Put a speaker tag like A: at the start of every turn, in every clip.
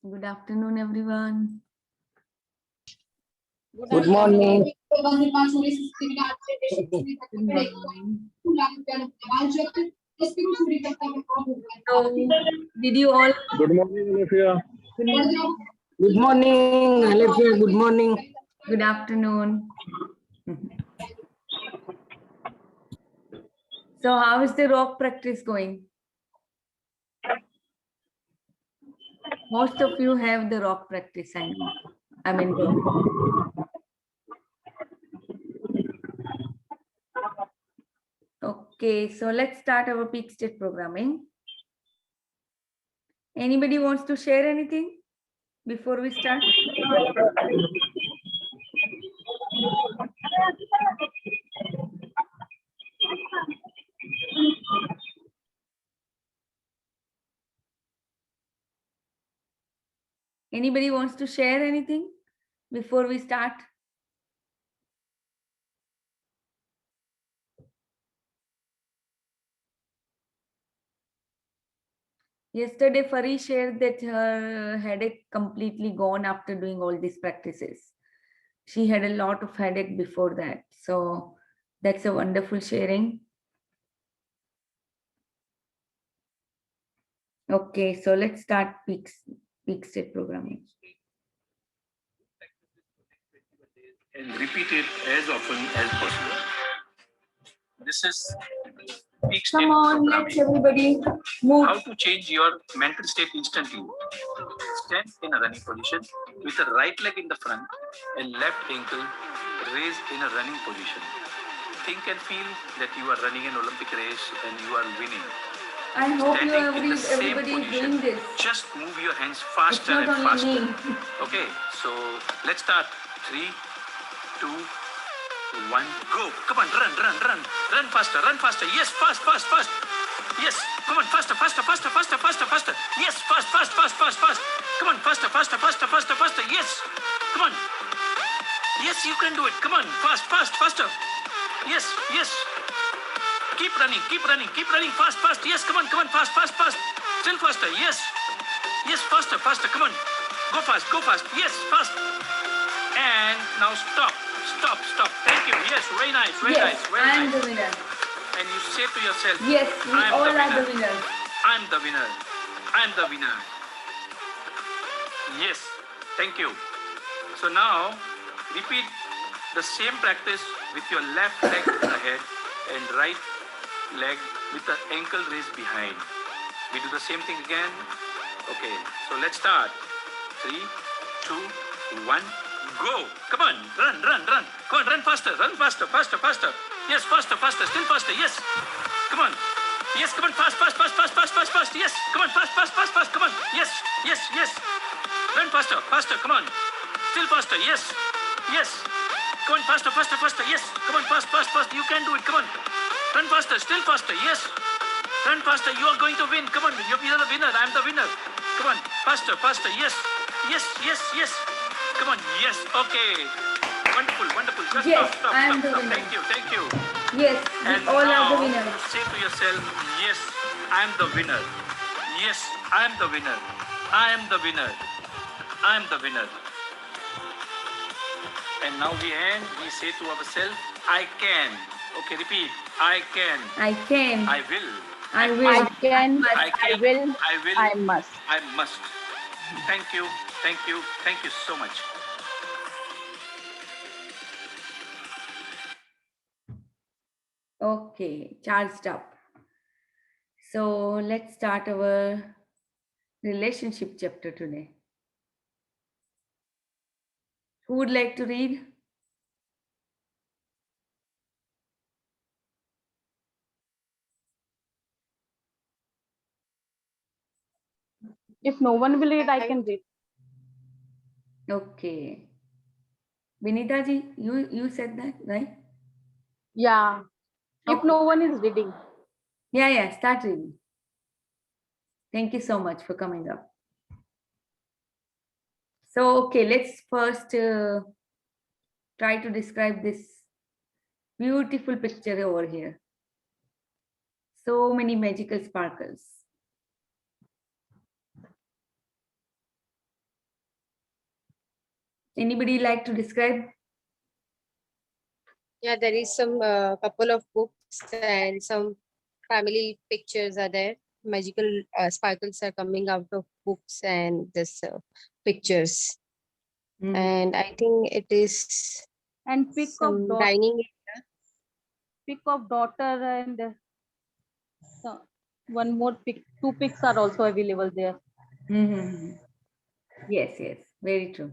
A: Good afternoon, everyone.
B: Good morning.
A: Good morning. So, did you all?
C: Good morning, Alethea.
A: Good morning.
B: Good morning, Alethea. Good morning.
A: Good afternoon. So, how is the rock practice going? Most of you have the rock practice, I know. I mean, okay, so let's start our peak state programming. Anybody wants to share anything before we start? Anybody wants to share anything before we start? Yesterday, Fari shared that her headache completely gone after doing all these practices. She had a lot of headache before that. So that's a wonderful sharing. Okay, so let's start peak state programming.
C: And repeat it as often as possible. This is peak state
A: Come on, let's
C: programming.
A: everybody move.
C: How to change your mental state instantly. Stand in a running position with the right leg in the front and left ankle raised in a running position. Think and feel that you are running an Olympic race and you are winning.
A: I hope you
C: Standing in the same
A: everybody is
C: position,
A: doing this.
C: just move your hands
A: It's
C: faster
A: not
C: and
A: only
C: faster.
A: me.
C: Okay, so let's start. 3, 2, 1, go. Come on, run faster, Yes, fast. Yes, come on, faster. Yes, fast. Come on, faster. Yes, come on. Yes, you can do it. Come on, faster. Yes. Keep running. Fast. Yes, come on, fast. Still faster. Yes, faster. Come on, go fast. Yes, fast. And now stop. Thank you. Yes, very nice.
A: Yes, I'm
C: nice.
A: the winner.
C: And you say to yourself,
A: Yes, we all are the winners.
C: I'm the winner. Yes, thank you. So now repeat the same practice with your left leg ahead and right leg with the ankle raised behind. We do the same thing again. Okay, so let's start. 3, 2, 1, go. Come on, run. Come on, run faster. Yes, faster. Still faster. Yes. Come on. Yes, come on, fast. Yes, come on, fast. Come on. Yes. Run faster. Come on. Still faster. Yes. Come on, faster. Yes. Come on, fast. You can do it. Come on. Run faster. Still faster. Yes. Run faster. You are going to win. Come on. You're the winner. I'm the winner. Come on. Faster. Yes. Come on. Yes. Okay. Wonderful. Just
A: Yes,
C: stop.
A: I'm the winner.
C: Thank you.
A: Yes, we
C: And
A: all
C: now,
A: are the winners.
C: say to yourself, yes, I'm the winner. Yes, I'm the winner. I'm the winner. And now we say to ourselves, I can. Okay, repeat. I can.
A: I can.
C: I will.
A: I will.
D: I can,
C: I can.
D: I will,
C: I will.
D: I must.
C: I must. Thank you so much.
A: Okay, charged up. So let's start our relationship chapter today. Who would like to read?
D: If no one will read, I can read.
A: Okay. Vinita ji, you said that, right?
D: Yeah. If
A: Okay.
D: no one is reading.
A: Yeah, start reading. Thank you so much for coming up. So, okay, let's first try to describe this beautiful picture over here. So many magical sparkles. Anybody like to describe?
E: Yeah, there is some couple of books and some family pictures are there. Magical sparkles are coming out of books and this pictures.
A: Mhm.
E: And I think it is
D: And
E: some dining.
D: pic of daughter and one more pic. Two pics are also available there.
A: Mhm. Yes, yes, very true.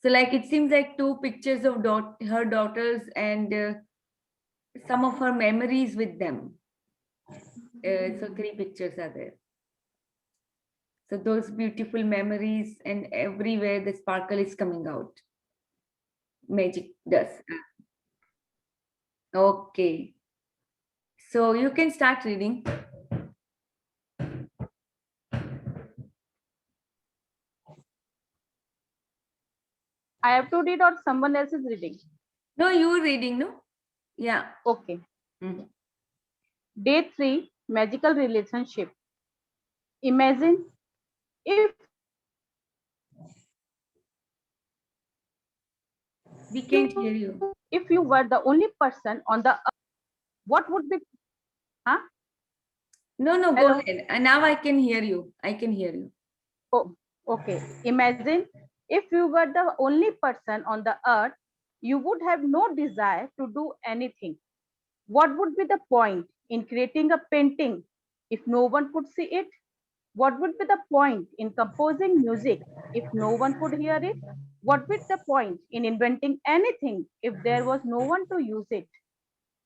A: So like it seems like two pictures of her daughters and some of her memories with them. So three pictures are there. So those beautiful memories and everywhere the sparkle is coming out. Magic does. Okay. So you can start reading.
D: I have to read or someone else is reading?
A: No, you're reading, no? Yeah.
D: Okay.
A: Mhm.
D: Day 3, magical relationship. Imagine
A: We can't hear you.
D: if you were the only person on the earth, what would be? Huh?
A: No, no, go
D: Hello?
A: ahead. And now I can hear you. I can hear you.
D: Oh, okay. Imagine if you were the only person on the earth, you would have no desire to do anything. What would be the point in creating a painting if no one could see it? What would be the point in composing music if no one could hear it? What would be the point in inventing anything if there was no one to use it?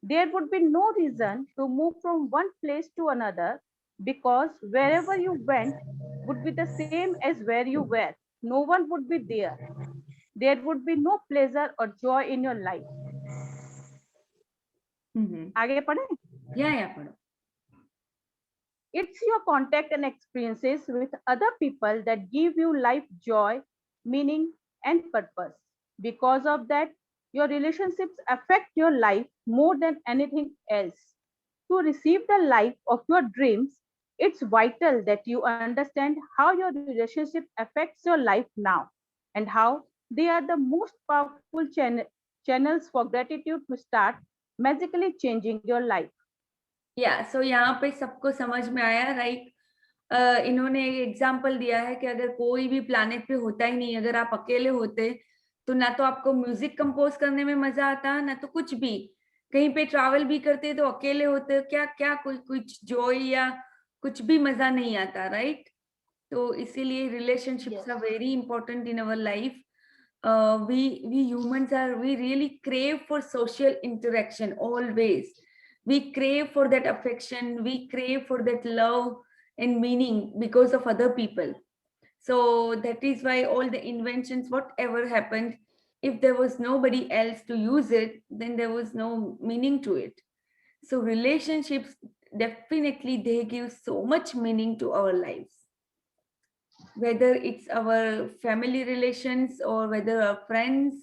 D: There would be no reason to move from one place to another because wherever you went would be the same as where you were. No one would be there. There would be no pleasure or joy in your life.
A: Mhm.
D: आगे पढ़ें?
A: Yeah, पढ़ो.
D: It's your contact and experiences with other people that give you life joy, meaning, and purpose. Because of that, your relationships affect your life more than anything else. To receive the life of your dreams, it's vital that you understand how your relationship affects your life now and how they are the most powerful channels for gratitude to start magically changing your life.
A: या सो यहाँ पे सबको समझ में आया right. इन्होंने एक example दिया है कि अगर कोई भी प्लानेट पे होता ही नहीं, अगर आप अकेले होते तो ना तो आपको म्यूजिक कंपोज करने में मजा आता, ना तो कुछ भी. कहीं पे ट्रैवल भी करते तो अकेले होते, क्या क्या कोई कुछ जॉय या कुछ भी मजा नहीं आता, राइट. तो इसीलिए relationships are very important in our life. we humans are, we really crave for social interaction always. We crave for that affection, we crave for that love and meaning because of other people. So that is why all the inventions, whatever happened, if there was nobody else to use it, then there was no meaning to it. So relationships, definitely they give so much meaning to our lives, whether it's our family relations or whether our friends,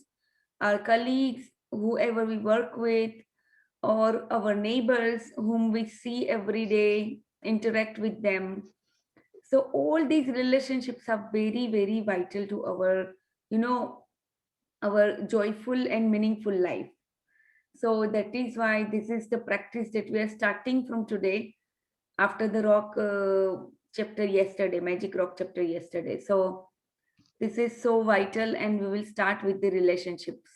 A: our colleagues, whoever we work with, or our neighbors whom we see every day, interact with them. So all these relationships are very, very vital to our, our joyful and meaningful life. So that is why this is the practice that we are starting from today after the rock chapter yesterday, magic rock chapter yesterday. So this is so vital and we will start with the relationships.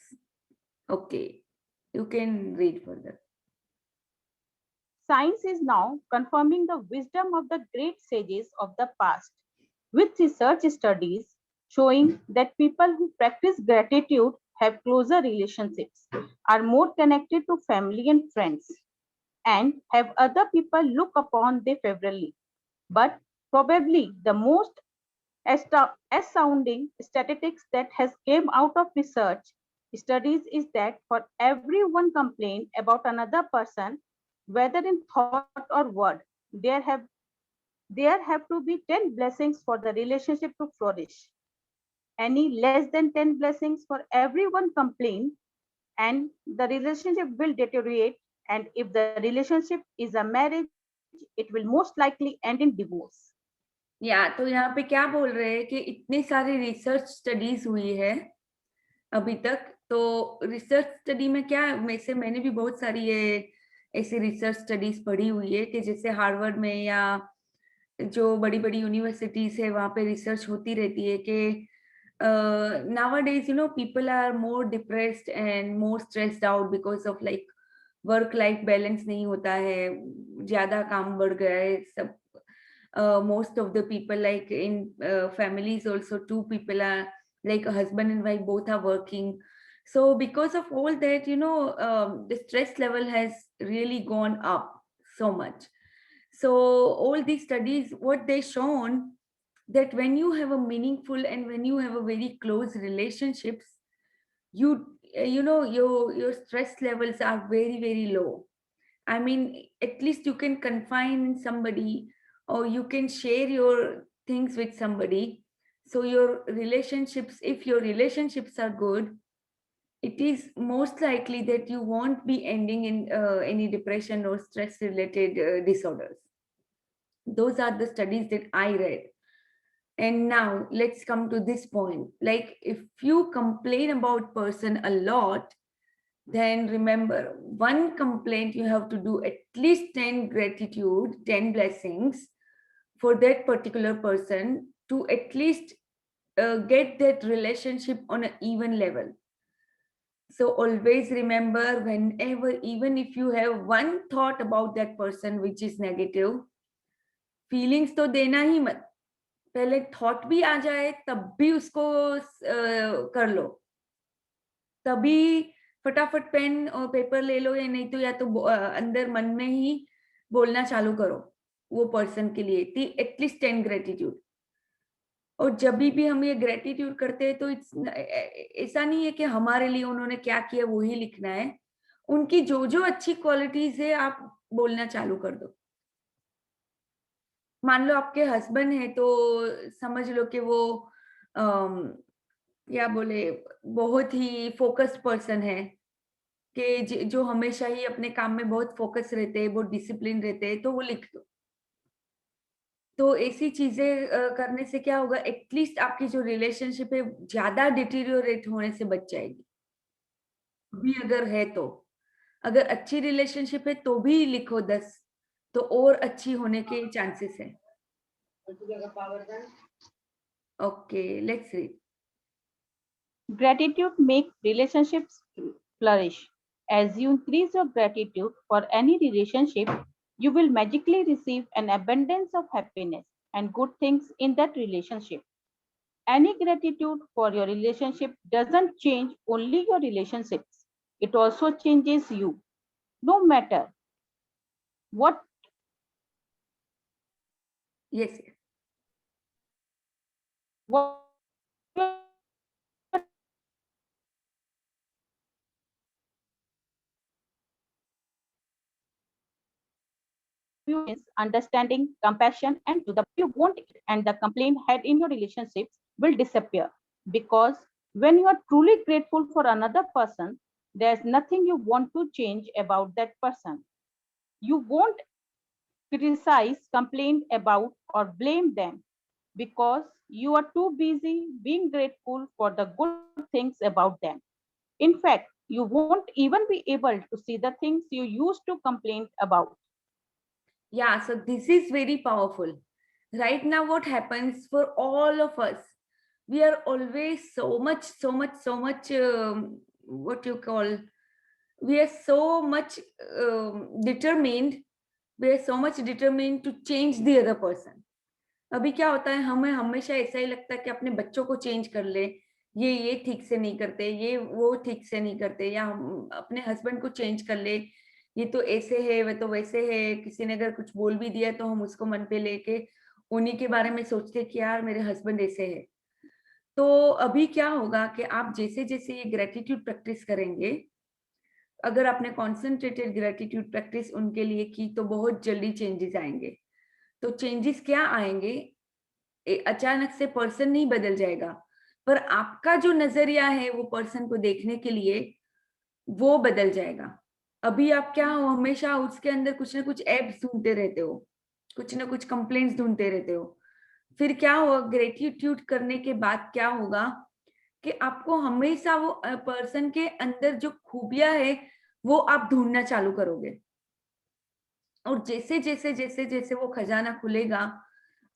A: Okay, you can read further.
D: Science is now confirming the wisdom of the great sages of the past, with research studies showing that people who practice gratitude have closer relationships, are more connected to family and friends, and have other people look upon them favorably. But probably the most astounding statistics that has came out of research studies is that for every one complaint about another person, whether in thought or word, there have to be 10 blessings for the relationship to flourish. Any less than 10 blessings for every one complaint, and the relationship will deteriorate. And if the relationship is a marriage, it will most likely end in divorce.
A: या तो यहाँ पे क्या बोल रहे हैं कि इतनी सारी रिसर्च स्टडीज हुई है अभी तक। तो रिसर्च स्टडी में क्या, मैंने भी बहुत सारी ये ऐसी रिसर्च स्टडीज पढ़ी हुई है कि जैसे हार्वर्ड में या जो बड़ी बड़ी यूनिवर्सिटीज है वहाँ पे रिसर्च होती रहती है कि nowadays people are more depressed and more stressed out because of like work life balance नहीं होता है, ज्यादा काम बढ़ गया है सब। most of the people like in families also, two people are like a husband and wife, both are working. So because of all that, the stress level has really gone up so much. So all these studies, what they shown, that when you have a meaningful and when you have a very close relationships, you your stress levels are very very low. I mean, at least you can confine in somebody, or you can share your things with somebody. So your relationships, if your relationships are good, it is most likely that you won't be ending in any depression or stress related disorders. Those are the studies that I read. And now let's come to this point. Like if you complain about person a lot, then remember one complaint you have to do at least 10 gratitude, 10 blessings for that particular person to at least get that relationship on an even level. So always remember, whenever, even if you have one thought about that person which is negative, feelings तो देना ही मत, पहले thought भी आ जाए तब भी उसको कर लो, तभी फटाफट पेन और पेपर ले लो, या नहीं तो अंदर मन में ही बोलना चालू करो वो पर्सन के लिए एटलीस्ट 10 ग्रेटिट्यूड। और जब भी हम ये ग्रेटिट्यूड करते हैं तो ऐसा नहीं है कि हमारे लिए उन्होंने क्या किया वो ही लिखना है, उनकी जो जो अच्छी क्वालिटीज है आप बोलना चालू कर दो। मान लो आपके हस्बैंड है तो समझ लो कि वो क्या बोले, बहुत ही फोकस्ड पर्सन है, कि जो हमेशा ही अपने काम में बहुत फोकस रहते हैं, बहुत डिसिप्लिन रहते हैं, तो वो लिख दो। तो ऐसी चीजें करने से क्या होगा, एटलीस्ट आपकी जो रिलेशनशिप है ज्यादा डिटीरियोरेट होने से बच जाएगी। भी अगर है तो, अगर अच्छी रिलेशनशिप है तो भी लिखो 10, तो और अच्छी होने के चांसेस है। Okay, let's read.
D: Gratitude makes relationships flourish. As you increase your gratitude for any relationship, you will magically receive an abundance of happiness and good things in that relationship. Any gratitude for your relationship doesn't change only your relationships, it also changes you. No matter what
A: Yes.
D: what understanding, compassion, and to the you won't, and the complaint had in your relationships will disappear. Because when you are truly grateful for another person, there's nothing you want to change about that person. You won't criticize, complain about, or blame them because you are too busy being grateful for the good things about them. In fact, you won't even be able to see the things you used to complain about.
A: Yeah, so this is very powerful. Right now, what happens for all of us, we are always so much, what you call, we are so much determined, we are so much determined to change the other person. अभी क्या होता है, हमें हमेशा ऐसा ही लगता है कि अपने बच्चों को चेंज कर ले, ये ठीक से नहीं करते, ये वो ठीक से नहीं करते, या हम अपने हस्बैंड को चेंज कर ले, ये तो ऐसे है वे तो वैसे है, किसी ने अगर कुछ बोल भी दिया तो हम उसको मन पे लेके उन्हीं के बारे में सोचते कि यार मेरे हस्बैंड ऐसे है। तो अभी क्या होगा कि आप जैसे जैसे ये ग्रेटिट्यूड प्रैक्टिस करेंगे, अगर आपने कॉन्सेंट्रेटेड ग्रेटिट्यूड प्रैक्टिस उनके लिए की तो बहुत जल्दी चेंजेस आएंगे। तो चेंजेस क्या आएंगे, अचानक से पर्सन नहीं बदल जाएगा, पर आपका जो नजरिया है वो पर्सन को देखने के लिए वो बदल जाएगा। अभी आप क्या हो, हमेशा उसके अंदर कुछ ना कुछ एब्स ढूंढते रहते हो, कुछ ना कुछ कंप्लेंट्स ढूंढते रहते हो। फिर क्या होगा, ग्रेटिट्यूड करने के बाद क्या होगा कि आपको हमेशा वो पर्सन के अंदर जो खूबियां है वो आप ढूंढना चालू करोगे, और जैसे जैसे जैसे जैसे वो खजाना खुलेगा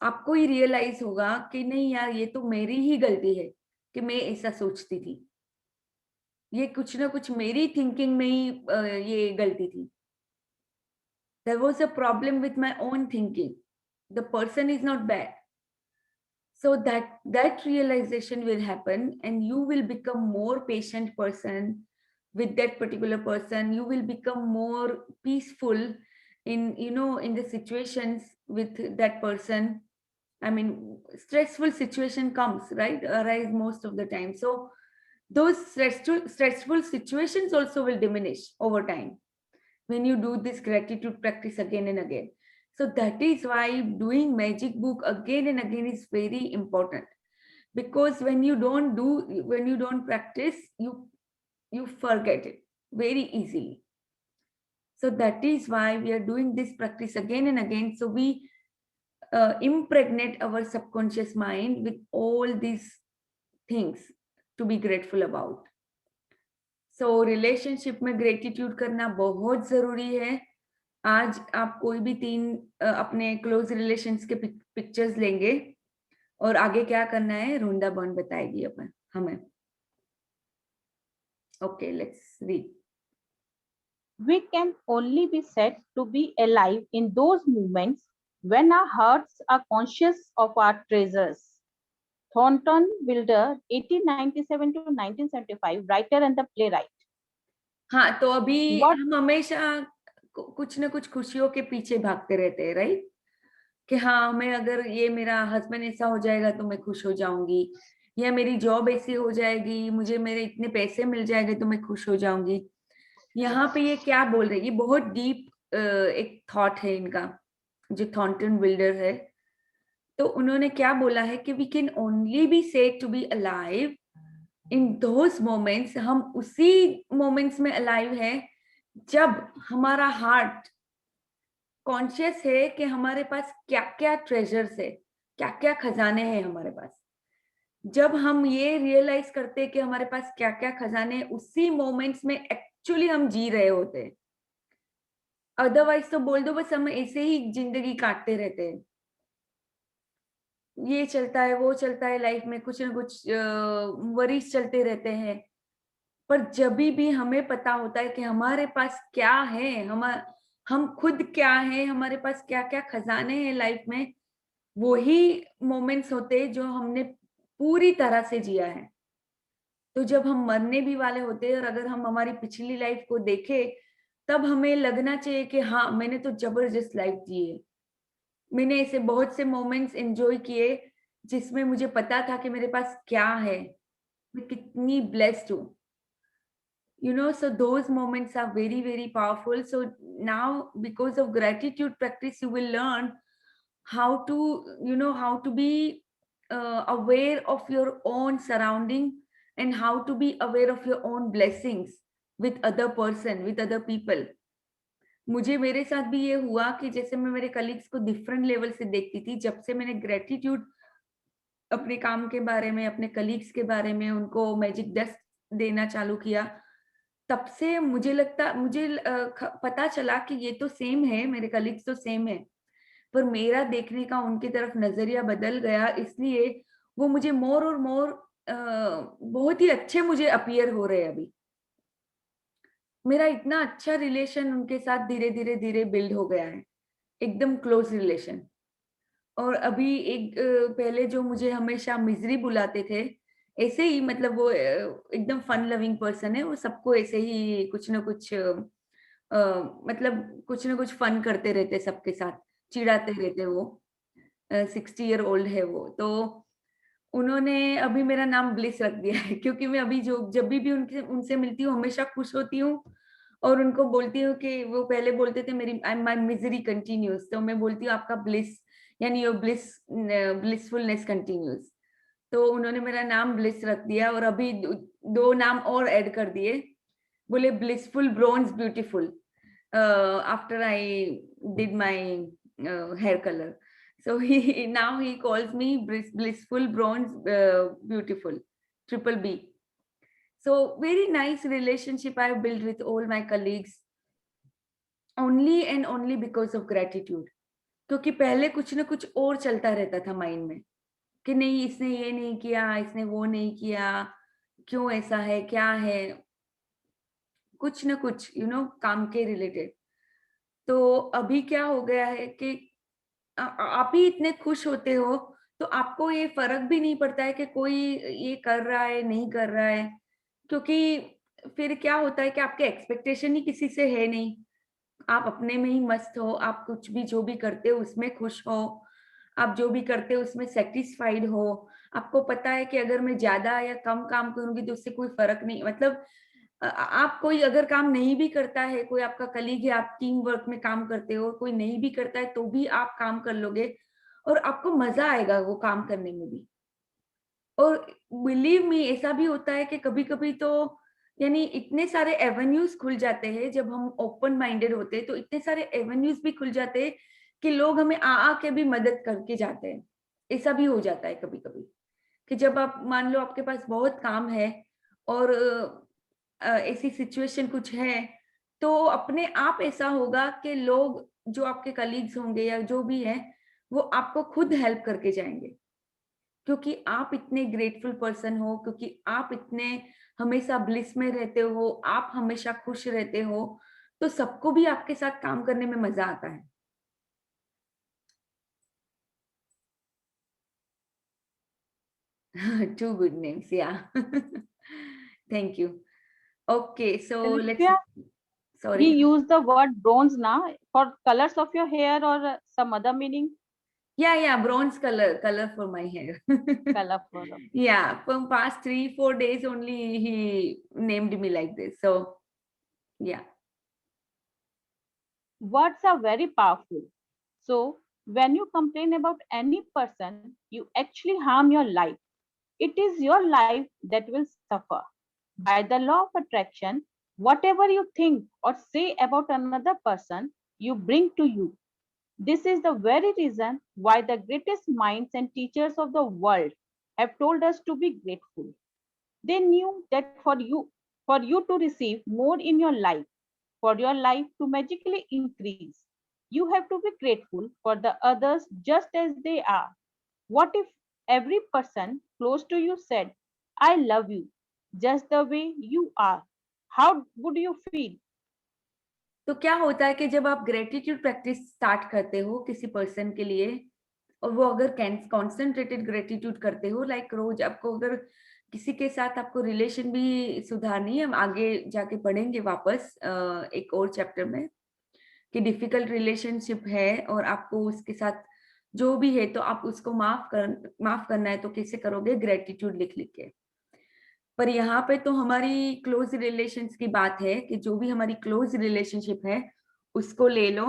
A: आपको ही रियलाइज होगा कि नहीं यार, ये तो मेरी ही गलती है कि मैं ऐसा सोचती थी, ये कुछ ना कुछ मेरी थिंकिंग में ही ये गलती थी. There was a problem with my own thinking. The person is not bad. So that realization will happen, and you will become more patient person with that particular person. You will become more peaceful in, you know, in the situations with that person. I mean, stressful situation comes, right, arise most of the time. So those stressful situations also will diminish over time when you do this gratitude practice again and again. So that is why doing magic book again and again is very important, because when you don't practice, you forget it very easily. So that is why we are doing this practice again and again, so we impregnate our subconscious mind with all these things to be grateful about. So relationship में gratitude करना बहुत जरूरी है. आज आप कोई भी 3 अपने क्लोज रिलेशंस के पिक्चर्स लेंगे और आगे क्या करना है रोंडा बॉन बताएगी अपन हमें. Okay, let's read.
D: We can only be said to be alive in those moments when our hearts are conscious of our treasures. Thornton Wilder, 1897 to 1975, writer and the playwright.
A: हाँ, तो अभी
D: What-
A: हम हमेशा कुछ ना कुछ खुशियों के पीछे भागते रहते हैं, राइट? कि हाँ, मैं अगर ये मेरा हस्बैंड ऐसा हो जाएगा तो मैं खुश हो जाऊंगी, या मेरी जॉब ऐसी हो जाएगी, मुझे मेरे इतने पैसे मिल जाएंगे तो मैं खुश हो जाऊंगी. यहाँ पे ये क्या बोल रहे हैं, ये बहुत डीप एक थॉट है इनका, जो थॉर्नटन विल्डर है. तो उन्होंने क्या बोला है कि we can only be said to be alive in those moments. हम उसी मोमेंट्स में अलाइव है जब हमारा हार्ट कॉन्शियस है कि हमारे पास क्या क्या ट्रेजर्स है, क्या क्या खजाने हैं हमारे पास. जब हम ये रियलाइज करते हैं कि हमारे पास क्या क्या खजाने हैं, उसी मोमेंट्स में एक्चुअली हम जी रहे होते हैं. अदरवाइज तो बोल दो बस हम ऐसे ही जिंदगी काटते रहते हैं, ये चलता है वो चलता है, लाइफ में कुछ ना कुछ वरीज चलते रहते हैं. पर जब भी हमें पता होता है कि हमारे पास क्या है, हम खुद क्या है, हमारे पास क्या क्या खजाने हैं लाइफ में, वही मोमेंट्स होते हैं जो हमने पूरी तरह से जिया है. तो जब हम मरने भी वाले होते हैं और अगर हम हमारी पिछली लाइफ को देखें, तब हमें लगना चाहिए कि हाँ, मैंने तो जबरदस्त लाइफ जी है. मैंने ऐसे बहुत से मोमेंट्स एंजॉय किए जिसमें मुझे पता था कि मेरे पास क्या है, मैं कितनी ब्लेस्ड हूँ. You know, so those moments are very, very powerful. So now, because of gratitude practice, you will learn how to, you know, how to be aware of your own surrounding, and how to be aware of your own blessings with other person, with other people. मुझे मेरे साथ भी ये हुआ कि जैसे मैं मेरे कलीग्स को डिफरेंट लेवल से देखती थी, जब से मैंने ग्रेटिट्यूड अपने काम के बारे में, अपने कलीग्स के बारे में उनको मैजिक डस्ट देना चालू किया, तब से मुझे पता चला कि ये तो सेम है, मेरे कलीग्स तो सेम है, पर मेरा देखने का उनकी तरफ नजरिया बदल गया. इसलिए वो मुझे मोर और मोर बहुत ही अच्छे मुझे अपीयर हो रहे हैं. अभी मेरा इतना अच्छा रिलेशन उनके साथ धीरे धीरे धीरे बिल्ड हो गया है, एकदम क्लोज रिलेशन. और अभी एक पहले जो मुझे हमेशा मिजरी बुलाते थे, ऐसे ही मतलब वो एकदम फन लविंग पर्सन है, वो सबको ऐसे ही कुछ ना कुछ मतलब कुछ ना कुछ फन करते रहते, सबके साथ चिढ़ाते रहते. वो 60 ईयर ओल्ड है वो. तो उन्होंने अभी मेरा नाम ब्लिस रख दिया है, क्योंकि मैं अभी जब भी उनसे मिलती हूँ हमेशा खुश होती हूँ, और उनको बोलती हूँ कि वो पहले बोलते थे मेरी माय मिजरी कंटिन्यूस, तो मैं बोलती हूँ आपका ब्लिस यानी योर ब्लिसफुलनेस कंटिन्यूस. तो उन्होंने मेरा नाम ब्लिस रख दिया, और अभी 2 नाम और ऐड कर दिए, बोले blissful bronze beautiful, after I did my hair colour. So now he calls me blissful bronze beautiful BBB. So very nice relationship I have built with all my colleagues, only and only because of gratitude. क्योंकि पहले कुछ ना कुछ और चलता रहता था mind में कि नहीं इसने ये नहीं किया, इसने वो नहीं किया, क्यों ऐसा है, क्या है, कुछ ना कुछ काम के रिलेटेड। तो अभी क्या हो गया है कि आप ही इतने खुश होते हो तो आपको ये फर्क भी नहीं पड़ता है कि कोई ये कर रहा है नहीं कर रहा है, क्योंकि फिर क्या होता है कि आपके एक्सपेक्टेशन ही किसी से है नहीं, आप अपने में ही मस्त हो, आप कुछ भी जो भी करते हो उसमें खुश हो, आप जो भी करते हो उसमें सेटिस्फाइड हो, आपको पता है कि अगर मैं ज्यादा या कम काम करूंगी तो उससे कोई फर्क नहीं, मतलब आप कोई अगर काम नहीं भी करता है, कोई आपका कलीग है, आप टीम वर्क में काम करते हो, कोई नहीं भी करता है तो भी आप काम कर लोगे और आपको मजा आएगा वो काम करने में भी। और बिलीव मी ऐसा भी होता है कि कभी कभी तो यानी इतने सारे एवेन्यूज खुल जाते हैं जब हम ओपन माइंडेड होते हैं, तो इतने सारे एवेन्यूज भी खुल जाते हैं कि लोग हमें आ के भी मदद करके जाते हैं। ऐसा भी हो जाता है कभी कभी कि जब आप मान लो आपके पास बहुत काम है और ऐसी सिचुएशन कुछ है, तो अपने आप ऐसा होगा कि लोग जो आपके कलीग्स होंगे या जो भी है वो आपको खुद हेल्प करके जाएंगे, क्योंकि आप इतने ग्रेटफुल पर्सन हो, क्योंकि आप इतने हमेशा ब्लिस में रहते हो, आप हमेशा खुश रहते हो, तो सबको भी आपके साथ काम करने में मजा आता है। Two good names, yeah. Thank you. Okay, so let's.
D: Alexia,
A: Sorry.
D: he used the word bronze now for colors of your hair or some other meaning.
A: Yeah, bronze color for my hair.
D: Colorful.
A: Yeah, from past 3-4 days only he named me like this. So yeah.
D: Words are very powerful. So when you complain about any person, you actually harm your life. It is your life that will suffer. By the law of attraction, whatever you think or say about another person, you bring to you. This is the very reason why the greatest minds and teachers of the world have told us to be grateful. They knew that for you to receive more in your life, for your life to magically increase, you have to be grateful for the others just as they are. What if every person close to you said, I love you just the way you are? How would you feel?
A: तो क्या होता है कि जब आप gratitude practice start करते हो किसी पर्सन के लिए, और वो अगर कॉन्सेंट्रेटेड ग्रेटिट्यूड करते हो, लाइक रोज आपको अगर किसी के साथ आपको रिलेशन भी सुधारनी है, हम आगे जाके पढ़ेंगे वापस एक और चैप्टर में कि डिफिकल्ट रिलेशनशिप है और आपको उसके साथ जो भी है तो आप उसको माफ करना है, तो कैसे करोगे? ग्रेटिट्यूड लिख लिख के। पर यहाँ पे तो हमारी क्लोज रिलेशंस की बात है कि जो भी हमारी क्लोज रिलेशनशिप है उसको ले लो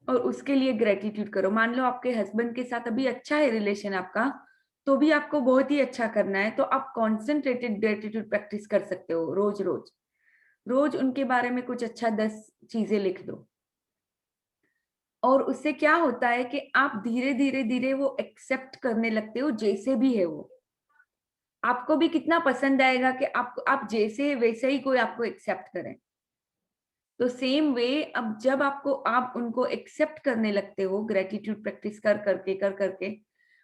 A: और उसके लिए ग्रेटिट्यूड करो। मान लो आपके हस्बैंड के साथ अभी अच्छा है रिलेशन आपका, तो भी आपको बहुत ही अच्छा करना है, तो आप कॉन्सेंट्रेटेड ग्रेटिट्यूड प्रैक्टिस कर सकते हो। रोज रोज रोज उनके बारे में कुछ अच्छा 10 चीजें लिख दो, और उससे क्या होता है कि आप धीरे धीरे धीरे वो एक्सेप्ट करने लगते हो जैसे भी है वो। आपको भी कितना पसंद आएगा कि आप जैसे वैसे ही कोई आपको एक्सेप्ट करें। तो सेम वे अब जब आप उनको एक्सेप्ट करने लगते हो ग्रेटिट्यूड प्रैक्टिस कर करके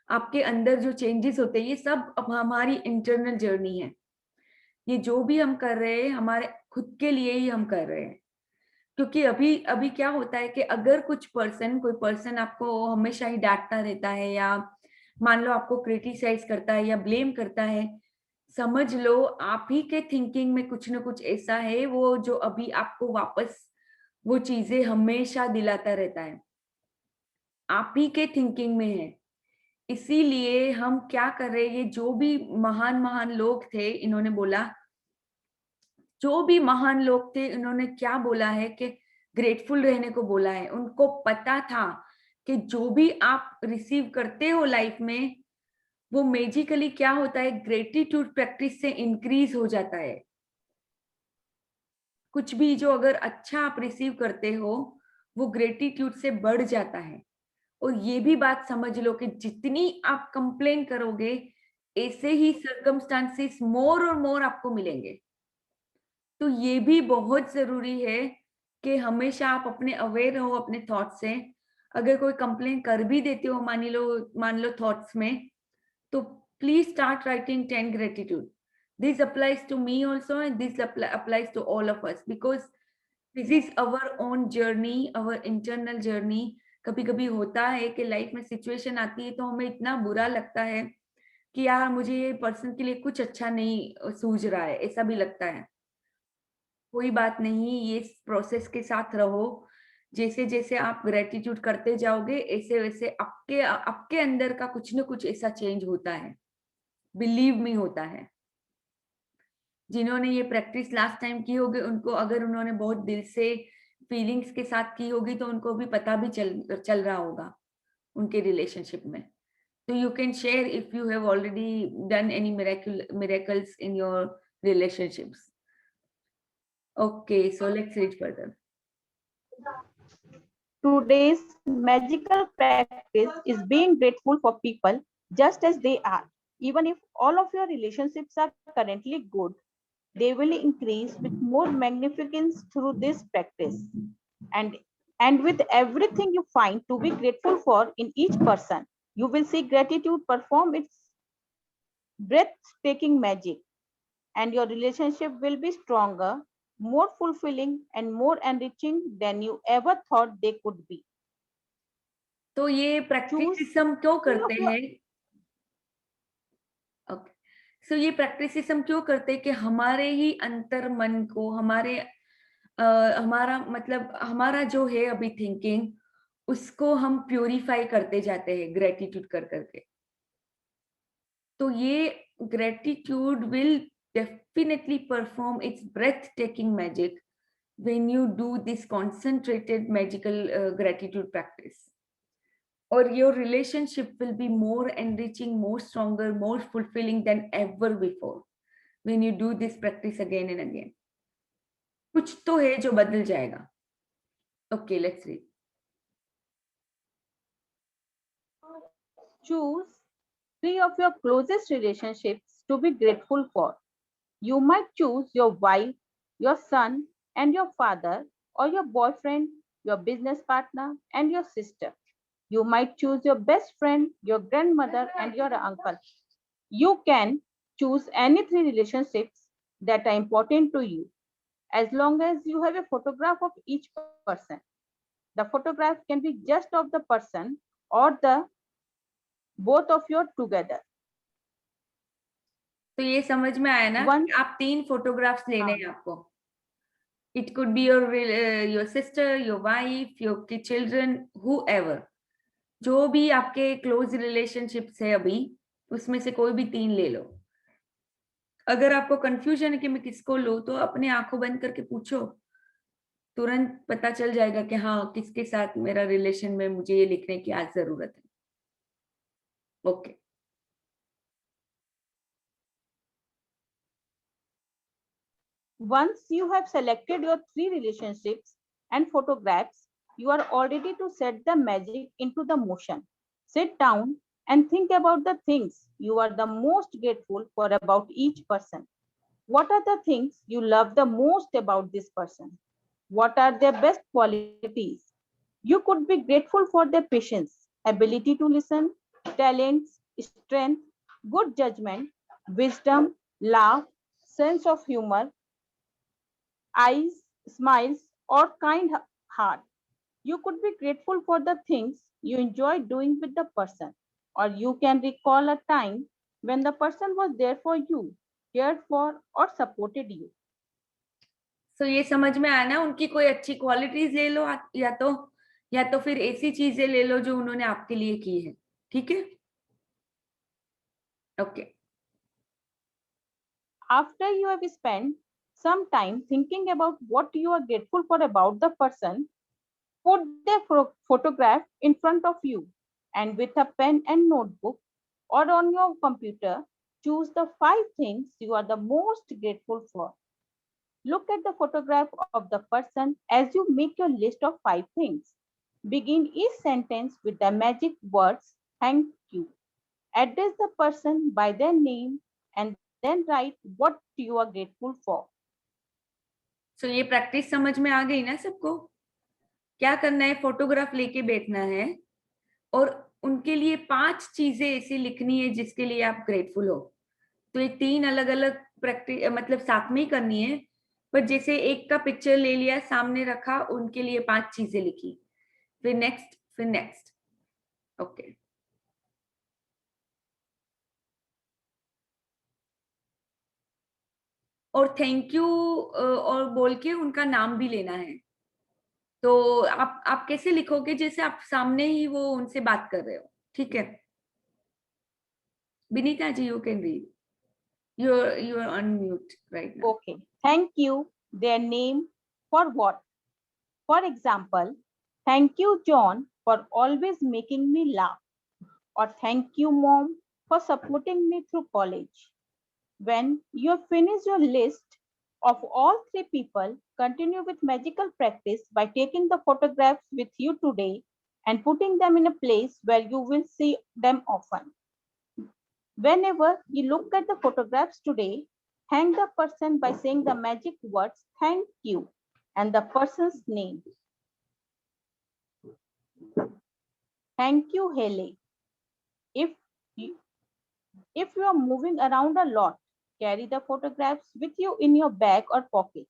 A: आपके अंदर जो चेंजेस होते हैं, ये सब अब हमारी इंटरनल जर्नी है। ये जो भी हम कर रहे हैं हमारे खुद के लिए ही हम कर रहे हैं, क्योंकि अभी अभी क्या होता है कि अगर कोई पर्सन आपको हमेशा ही डांटता रहता है या मान लो आपको क्रिटिसाइज करता है या ब्लेम करता है, समझ लो आप ही के थिंकिंग में कुछ ना कुछ ऐसा है वो जो अभी आपको वापस वो चीजें हमेशा दिलाता रहता है, आप ही के थिंकिंग में है। इसीलिए हम क्या कर रहे हैं, ये जो भी महान महान लोग थे इन्होंने बोला, जो भी महान लोग थे इन्होंने क्या बोला है कि ग्रेटफुल रहने को बोला है। उनको पता था कि जो भी आप रिसीव करते हो लाइफ में वो मैजिकली क्या होता है, ग्रेटिट्यूड प्रैक्टिस से इंक्रीज हो जाता है। कुछ भी जो अगर अच्छा आप रिसीव करते हो वो ग्रेटिट्यूड से बढ़ जाता है। और ये भी बात समझ लो कि जितनी आप कंप्लेन करोगे ऐसे ही सर्कमस्टांसेस मोर और मोर आपको मिलेंगे। तो ये भी बहुत जरूरी है कि हमेशा आप अपने अवेयर रहो अपने थॉट्स से। अगर कोई कंप्लेन कर भी देते हो, मान लो थॉट्स में, तो please start writing 10 gratitude. This applies to me also, and this applies to all of us, because this is our own journey, our internal journey. कभी कभी होता है कि लाइफ में सिचुएशन आती है तो हमें इतना बुरा लगता है कि यार मुझे ये पर्सन के लिए कुछ अच्छा नहीं सूझ रहा है, ऐसा भी लगता है। कोई बात नहीं, ये प्रोसेस के साथ रहो। जैसे जैसे आप ग्रेटिट्यूड करते जाओगे, ऐसे वैसे आपके आपके अंदर का कुछ ना कुछ ऐसा चेंज होता है, बिलीव मी होता है। जिन्होंने ये प्रैक्टिस लास्ट टाइम की होगी, उनको अगर उन्होंने बहुत दिल से फीलिंग्स के साथ की होगी तो उनको भी पता भी चल रहा होगा उनके रिलेशनशिप में। तो you can share if you have already done any miracles in your relationships. Okay, so let's read further.
D: Today's magical practice is being grateful for people just as they are. Even if all of your relationships are currently good, they will increase with more magnificence through this practice. And with everything you find to be grateful for in each person, you will see gratitude perform its breathtaking magic, and your relationship will be stronger, more fulfilling, and more enriching than you ever thought they could be.
A: तो ये practice हम क्यों करते हैं? Okay, सो ये practice हम क्यों करते हैं कि हमारे ही अंतर मन को, हमारा मतलब हमारा जो है अभी थिंकिंग, उसको हम प्यूरिफाई करते जाते हैं ग्रेटिट्यूड कर करके। तो ये gratitude will definitely perform its breathtaking magic when you do this concentrated magical gratitude practice. Or your relationship will be more enriching, more stronger, more fulfilling than ever before when you do this practice again and again. कुछ तो है जो बदल जाएगा। Okay, let's read.
D: Choose 3 of your closest relationships to be grateful for. You might choose your wife, your son, and your father, or your boyfriend, your business partner, and your sister. You might choose your best friend, your grandmother, and your uncle. You can choose any 3 relationships that are important to you, as long as you have a photograph of each person. The photograph can be just of the person or the both of you together.
A: तो ये समझ में आया ना कि आप 3 photographs लेने हैं आपको। It could be your sister, your wife, your children, whoever. जो भी आपके क्लोज रिलेशनशिप्स है अभी, उसमें से कोई भी 3 ले लो। अगर आपको कंफ्यूजन है कि मैं किसको लूं, तो अपने आंखों बंद करके पूछो, तुरंत पता चल जाएगा कि हाँ, किसके साथ मेरा रिलेशन में मुझे ये लिखने की आज जरूरत है। Okay,
D: Once you have selected your 3 relationships and photographs, you are all ready to set the magic into the motion. Sit down and think about the things you are the most grateful for about each person. What are the things you love the most about this person? What are their best qualities? You could be grateful for their patience, ability to listen, talents, strength, good judgment, wisdom, laugh, sense of humor, eyes, smiles, or kind heart. You could be grateful for the things you enjoy doing with the person, or you can recall a time when the person was there for you, cared for, or supported you.
A: सो ये समझ में आया ना? उनकी कोई अच्छी qualities ले लो, या तो फिर ऐसी चीजें ले लो जो उन्होंने आपके लिए की है। ठीक है? Okay.
D: After you have spent some time thinking about what you are grateful for about the person, put their photograph in front of you, and with a pen and notebook or on your computer, choose the 5 things you are the most grateful for. Look at the photograph of the person as you make your list of 5 things. Begin each sentence with the magic words, thank you. Address the person by their name and then write what you are grateful for.
A: So ये practice समझ में आ गई ना सबको? क्या करना है, photograph लेके बैठना है और उनके लिए 5 चीजें ऐसी लिखनी है जिसके लिए आप ग्रेटफुल हो। तो ये 3 अलग अलग प्रैक्टिस मतलब साथ में ही करनी है, पर जैसे एक का पिक्चर ले लिया, सामने रखा, उनके लिए 5 चीजें लिखी, फिर नेक्स्ट। ओके, और थैंक यू और बोल के उनका नाम भी लेना है। तो आप कैसे लिखोगे, जैसे आप सामने ही वो उनसे बात कर रहे हो, ठीक है? Binita ji, you can read. You're on mute right now.
D: Okay. Thank you. Their name for what? For example, thank you, John, for always making me laugh. Or thank you, Mom, for supporting me through college. When you have finished your list of all 3 people, continue with magical practice by taking the photographs with you today and putting them in a place where you will see them often. Whenever you look at the photographs today, thank the person by saying the magic words thank you and the person's name. Thank you, Haley. If you are moving around a lot, carry the photographs with you in your bag or pocket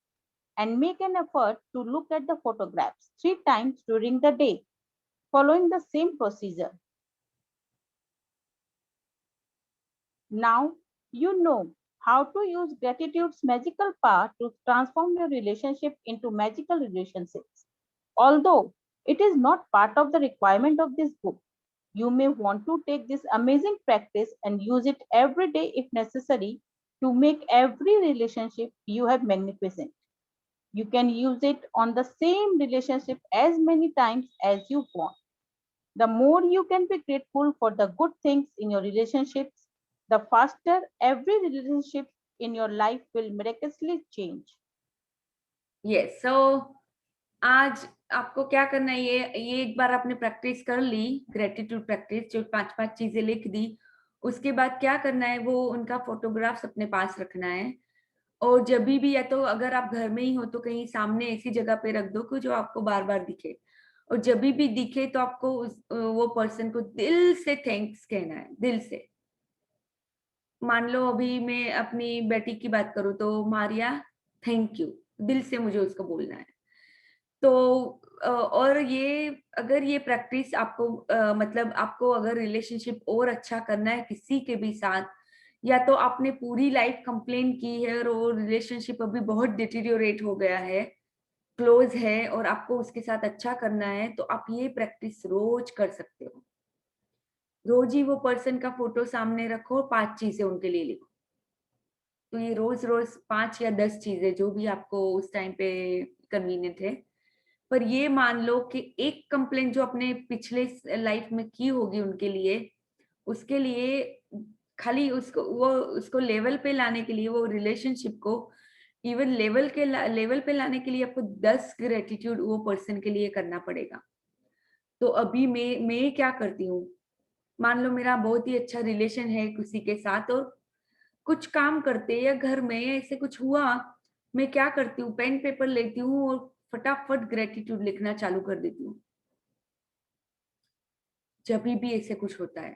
D: and make an effort to look at the photographs 3 times during the day, following the same procedure. Now you know how to use gratitude's magical power to transform your relationship into magical relationships. Although it is not part of the requirement of this book, you may want to take this amazing practice and use it every day if necessary to make every relationship you have magnificent. You can use it on the same relationship as many times as you want. The more you can be grateful for the good things in your relationships, the faster every relationship in your life will miraculously change.
A: Yes, so आज आपको क्या करना है, ये एक बार आपने practice कर ली, gratitude practice, जो 5 चीजें लिख दी। उसके बाद क्या करना है, वो उनका फोटोग्राफ्स अपने पास रखना है, और जब भी, या तो अगर आप घर में ही हो तो कहीं सामने ऐसी जगह पे रख दो कि जो आपको बार बार दिखे, और जब भी दिखे तो आपको वो पर्सन को दिल से थैंक्स कहना है, दिल से। मान लो अभी मैं अपनी बेटी की बात करूं तो मारिया थैंक यू, दिल से मुझे उसको बोलना है। तो और ये अगर ये प्रैक्टिस आपको मतलब आपको अगर रिलेशनशिप और अच्छा करना है किसी के भी साथ, या तो आपने पूरी लाइफ कंप्लेन की है और वो रिलेशनशिप अभी बहुत डिटीरियोरेट हो गया है, क्लोज है, और आपको उसके साथ अच्छा करना है, तो आप ये प्रैक्टिस रोज कर सकते हो। रोज ही वो पर्सन का फोटो सामने रखो, 5 चीजें उनके लिए लिखो। तो ये रोज रोज 5 या 10 चीजें जो भी आपको उस टाइम पे कन्वीनियंट है। पर ये मान लो कि एक कंप्लेंट जो अपने पिछले लाइफ में की होगी उनके लिए, उसके लिए खाली उसको लेवल पे लाने के लिए, वो रिलेशनशिप को इवन लेवल पे लाने के लिए आपको 10 ग्रेटिट्यूड वो पर्सन के लिए करना पड़ेगा। तो अभी मैं क्या करती हूँ, मान लो मेरा बहुत ही अच्छा रिलेशन है किसी के साथ, और कुछ काम करते या घर में ऐसे कुछ हुआ, मैं क्या करती हूँ, पेन पेपर लेती हूँ और फटाफट ग्रेटिट्यूड लिखना चालू कर देती हूँ जब भी ऐसे कुछ होता है।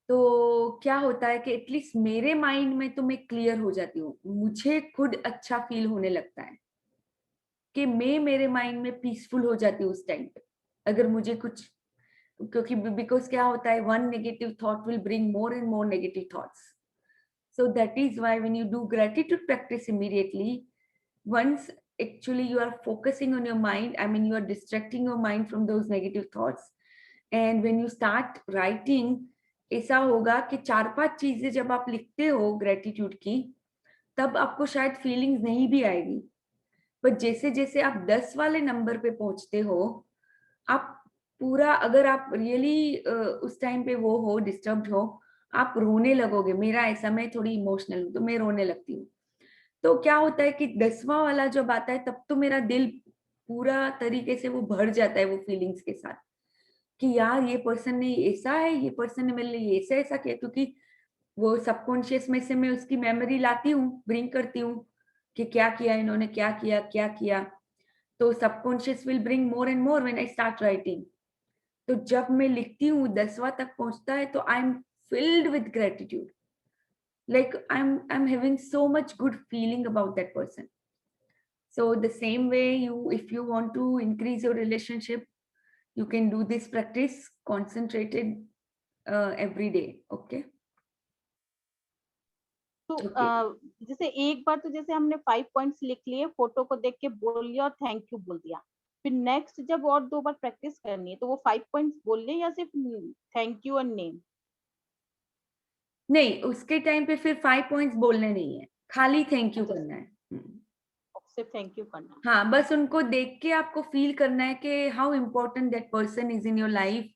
A: तो क्या होता है कि एटलीस्ट मेरे माइंड में तो मैं क्लियर हो जाती हूँ, मुझे खुद अच्छा फील होने लगता है कि मैं मेरे माइंड में पीसफुल हो जाती हूँ उस टाइम पे। अगर मुझे कुछ, क्योंकि बिकॉज क्या होता है, one negative thought will bring more and more negative thoughts. So that is why when you do gratitude practice immediately, once actually you are focusing on your mind, I mean you are distracting your mind from those negative thoughts, and when you start writing, ऐसा होगा कि 4-5 चीजें जब आप लिखते हो gratitude की, तब आपको शायद फीलिंग्स नहीं भी आएगी, पर जैसे जैसे आप 10 वाले नंबर पे पहुंचते हो, आप पूरा, अगर आप रियली उस टाइम पे वो हो, डिस्टर्ब्ड हो, आप रोने लगोगे। मेरा ऐसा, मैं थोड़ी इमोशनल हूँ तो मैं रोने लगती हूँ। तो क्या होता है कि 10वां वाला जब आता है तब तो मेरा दिल पूरा तरीके से वो भर जाता है वो फीलिंग्स के साथ, कि यार ये पर्सन ने ऐसा है, ये पर्सन ने मेरे लिए ऐसा ऐसा किया, क्योंकि वो सबकॉन्शियस में से मैं उसकी मेमोरी लाती हूँ, ब्रिंग करती हूँ कि क्या किया इन्होंने, क्या किया क्या किया। तो subconscious will bring more and more when I start writing. तो जब मैं लिखती हूँ 10वां तक पहुंचता है तो I am filled with gratitude, like I'm having so much good feeling about that person. So the same way, you, if you want to increase your relationship, you can do this practice concentrated every day. Okay.
D: तो
A: Okay.
D: जैसे एक बार तो जैसे हमने 5 points लिख लिए, photo को देख के बोल लिया और थैंक यू बोल दिया, फिर नेक्स्ट जब और 2 बार प्रैक्टिस करनी है तो वो 5 पॉइंट्स बोल ले या सिर्फ थैंक यू और नेम?
A: नहीं, उसके टाइम पे फिर 5 पॉइंट्स बोलने नहीं है, खाली थैंक यू
D: अच्छा,
A: करना है।
D: सिर्फ थैंक यू करना है।
A: हाँ, बस उनको देख के आपको फील करना है कि how important that person is in your life.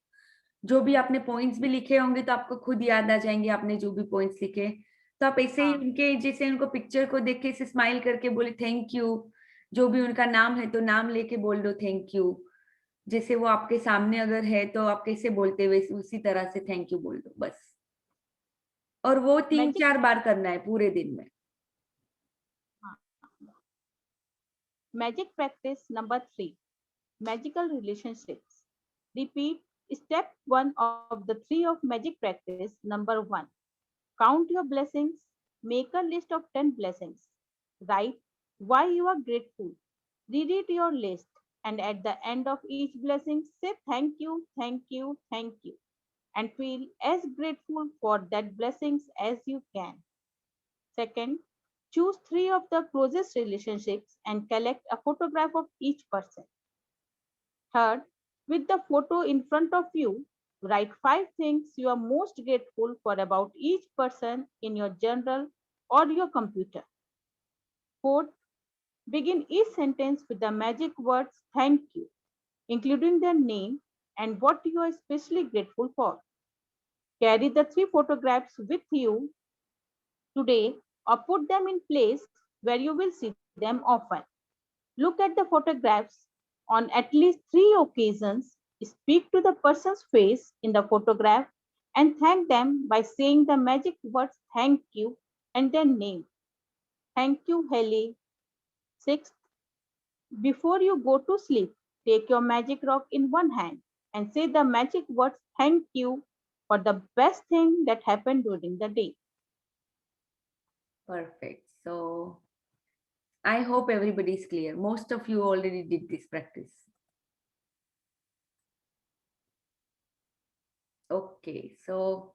A: जो भी आपने पॉइंट्स भी लिखे होंगे तो आपको खुद याद आ जाएंगे, आपने जो भी पॉइंट्स लिखे। तो आप ऐसे ही
D: हाँ।
A: उनके, जैसे उनको पिक्चर को देख के स्माइल करके बोले थैंक यू। जो भी उनका नाम है तो नाम लेके बोल दो थैंक यू। जैसे वो आपके सामने अगर है तो आप कैसे बोलते हुए उसी तरह से थैंक यू बोल दो बस। और वो 3-4 बार करना है पूरे दिन में।
D: Magic practice number 3, magical relationships. Repeat step 1 of the 3 of magic practice number 1. Count your blessings. Make a list of 10 blessings. Write why you are grateful. Reread your list and at the end of each blessing say thank you, thank you, thank you, and feel as grateful for that blessings as you can. Second, choose 3 of the closest relationships and collect a photograph of each person. Third, with the photo in front of you, write 5 things you are most grateful for about each person in your journal or your computer. Fourth, begin each sentence with the magic words thank you, including their name and what you are especially grateful for. Carry the 3 photographs with you today or put them in place where you will see them often. Look at the photographs on at least 3 occasions. Speak to the person's face in the photograph and thank them by saying the magic words thank you and their name. Thank you, Haley. Sixth, before you go to sleep, take your magic rock in one hand and say the magic words thank you for the best thing that happened during the day.
A: Perfect. So I hope everybody is clear. Most of you already did this practice. Okay, so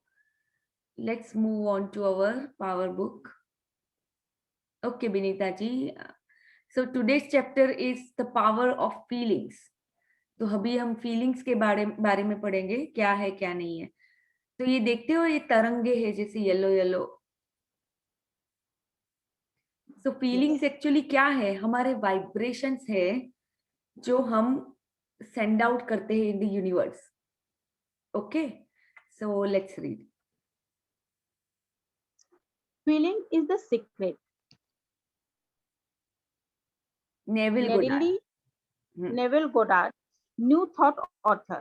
A: let's move on to our power book. Okay, Binita ji. So today's chapter is the power of feelings. तो अभी हम feelings के बारे में पढ़ेंगे, क्या है क्या नहीं है। तो ये देखते हो, ये तरंगे है जैसे येलो येलो। सो फीलिंग्स एक्चुअली क्या है? हमारे वाइब्रेशंस है जो हम सेंड आउट करते हैं in the universe. Okay, so let's read.
D: Feeling is the secret.
A: Neville Goddard.
D: Neville Goddard, New Thought author.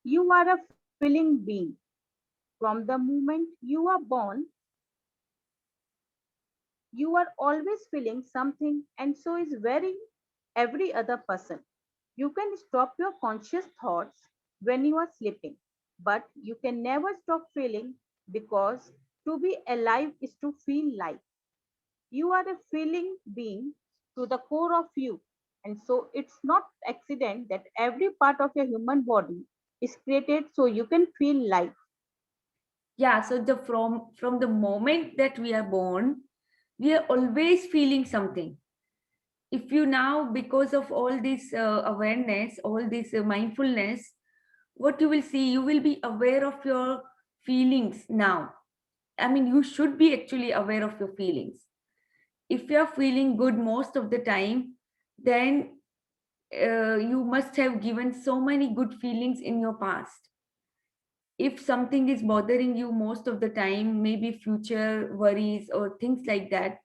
D: You are a feeling being. From the moment you are born, you are always feeling something, and so is every other person. You can stop your conscious thoughts when you are sleeping, but you can never stop feeling because to be alive is to feel life. You are a feeling being to the core of you, and so it's not accident that every part of your human body is created so you can feel life.
A: Yeah, so from the moment that we are born, we are always feeling something. If you now, because of all this awareness, all this mindfulness, what you will see, you will be aware of your feelings now. I mean, you should be actually aware of your feelings. If you are feeling good most of the time, then you must have given so many good feelings in your past. If something is bothering you most of the time, maybe future worries or things like that,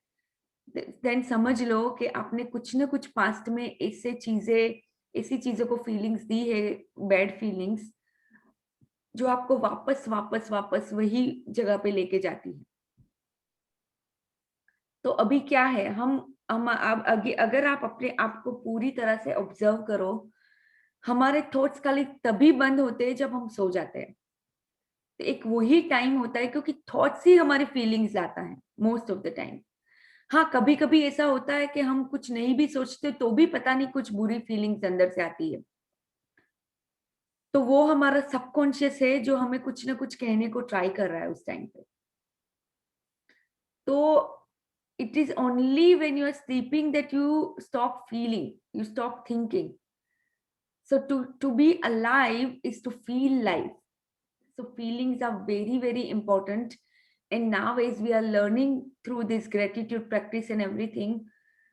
A: then समझ लो कि आपने कुछ ना कुछ past में ऐसे चीजें ऐसी चीजों को फीलिंग्स दी है, बैड फीलिंग्स, जो आपको वापस वापस वापस वही जगह पे लेके जाती है। तो अभी क्या है, हम अब अगर आप अपने आप को पूरी तरह से ऑब्जर्व करो, हमारे थॉट्स खाली तभी बंद होते हैं जब हम सो जाते हैं। तो एक वही टाइम होता है, क्योंकि थॉट्स ही हमारी फीलिंग्स लाता है मोस्ट ऑफ द टाइम। हाँ, कभी कभी ऐसा होता है कि हम कुछ नहीं भी सोचते तो भी पता नहीं कुछ बुरी फीलिंग्स अंदर से आती है, तो वो हमारा सबकॉन्शियस है जो हमें कुछ ना कुछ कहने को ट्राई कर रहा है उस टाइम पे। तो it is only when you are sleeping that you stop feeling, you stop thinking. So to be alive is to feel life. So feelings are very, very important. And now as we are learning through this gratitude practice and everything,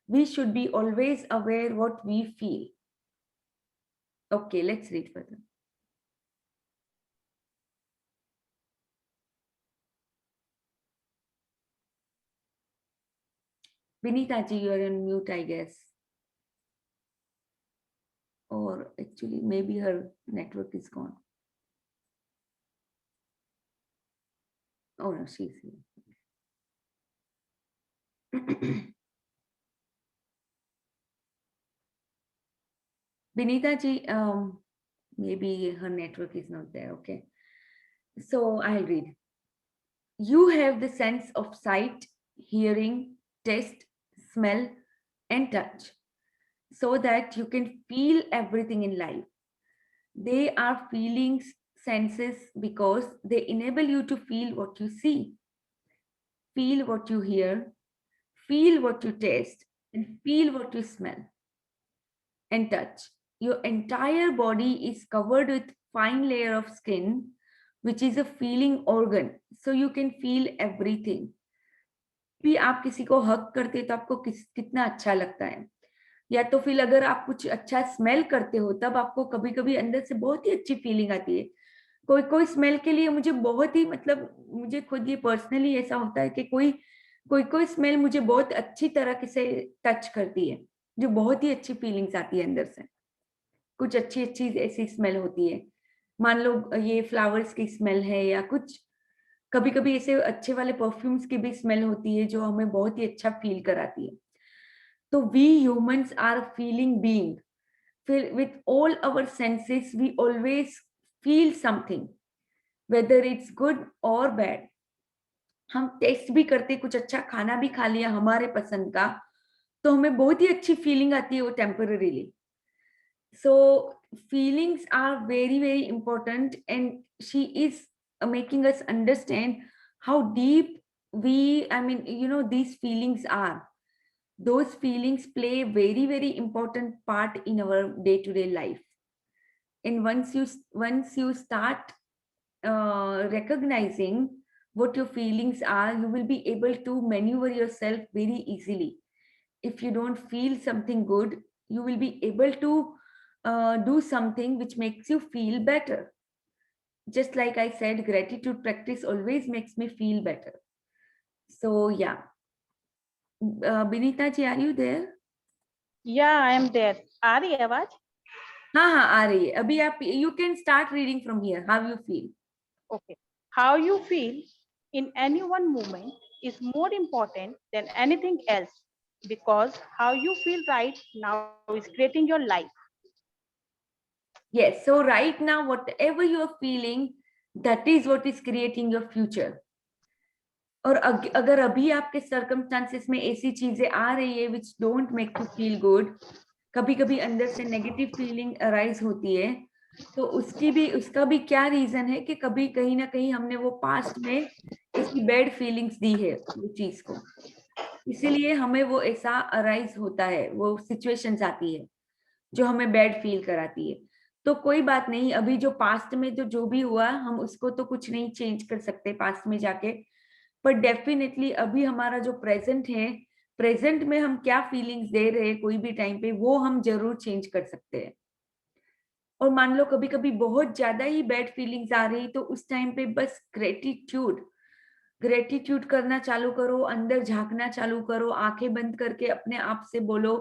A: we should be always aware what we feel. Okay, let's read further. Vinita ji, you are on mute, I guess. Or actually, maybe her network is gone. Oh no, she's here. Vinita ji, maybe her network is not there. Okay. So I'll read. You have the sense of sight, hearing, taste, smell, and touch, so that you can feel everything in life. They are feelings, senses, because they enable you to feel what you see, feel what you hear, feel what you taste, and feel what you smell and touch. Your entire body is covered with fine layer of skin, which is a feeling organ, so you can feel everything. भी आप किसी को हक करते तो आपको कितना अच्छा लगता है, या तो फिर अगर आप कुछ अच्छा स्मेल करते हो तब आपको कभी कभी अंदर से बहुत ही अच्छी फीलिंग आती है। कोई कोई स्मेल के लिए मुझे बहुत ही, मतलब मुझे खुद ये पर्सनली ऐसा होता है कि कोई स्मेल मुझे बहुत अच्छी तरह से टच करती है, जो बहुत ही अच्छी फीलिंग्स आती है अंदर से। कुछ अच्छी अच्छी ऐसी स्मेल होती है, मान लो ये फ्लावर्स की स्मेल है, या कुछ कभी कभी ऐसे अच्छे वाले परफ्यूम्स की भी स्मेल होती है जो हमें बहुत ही अच्छा फील कराती है। तो we humans are feeling being, with all our senses we always feel something, whether it's good or bad. हम टेस्ट भी करते, कुछ अच्छा खाना भी खा लिया हमारे पसंद का, तो हमें बहुत ही अच्छी फीलिंग आती है वो temporarily. So feelings are very, very important, and she is making us understand how deep these feelings are. Those feelings play a very, very important part in our day-to-day life. And once you start recognizing what your feelings are, you will be able to maneuver yourself very easily. If you don't feel something good, you will be able to do something which makes you feel better. Just like I said, gratitude practice always makes me feel better. So yeah. Binita ji, are you there?
D: Yeah, I am there. आ रही है आवाज?
A: हाँ, आ रही है। अभी आप, you can start reading from here. How you feel?
D: Okay. How you feel in any one moment is more important than anything else, because how you feel right now is creating your life.
A: Yes. So right now, whatever you are feeling, that is what is creating your future. और अगर अभी आपके circumstances में ऐसी चीजें आ रही है which don't make you feel good, कभी कभी अंदर से नेगेटिव फीलिंग अराइज होती है, तो उसका भी क्या रीजन है कि कभी कहीं ना कहीं हमने वो पास्ट में ऐसी बैड फीलिंग्स दी है वो चीज को, इसीलिए हमें वो ऐसा अराइज होता है, वो सिचुएशंस आती है जो हमें बैड फील कराती है। तो कोई बात नहीं, अभी जो पास्ट में जो भी हुआ, हम उसको तो कुछ नहीं चेंज कर सकते पास्ट में जाके, पर डेफिनेटली अभी हमारा जो प्रेजेंट है, प्रेजेंट में हम क्या फीलिंग्स दे रहे हैं कोई भी टाइम पे, वो हम जरूर चेंज कर सकते हैं। और मान लो कभी कभी बहुत ज्यादा ही बैड फीलिंग्स आ रही, तो उस टाइम पे बस ग्रेटिट्यूड करना चालू करो, अंदर झांकना चालू करो, आंखें बंद करके अपने आप से बोलो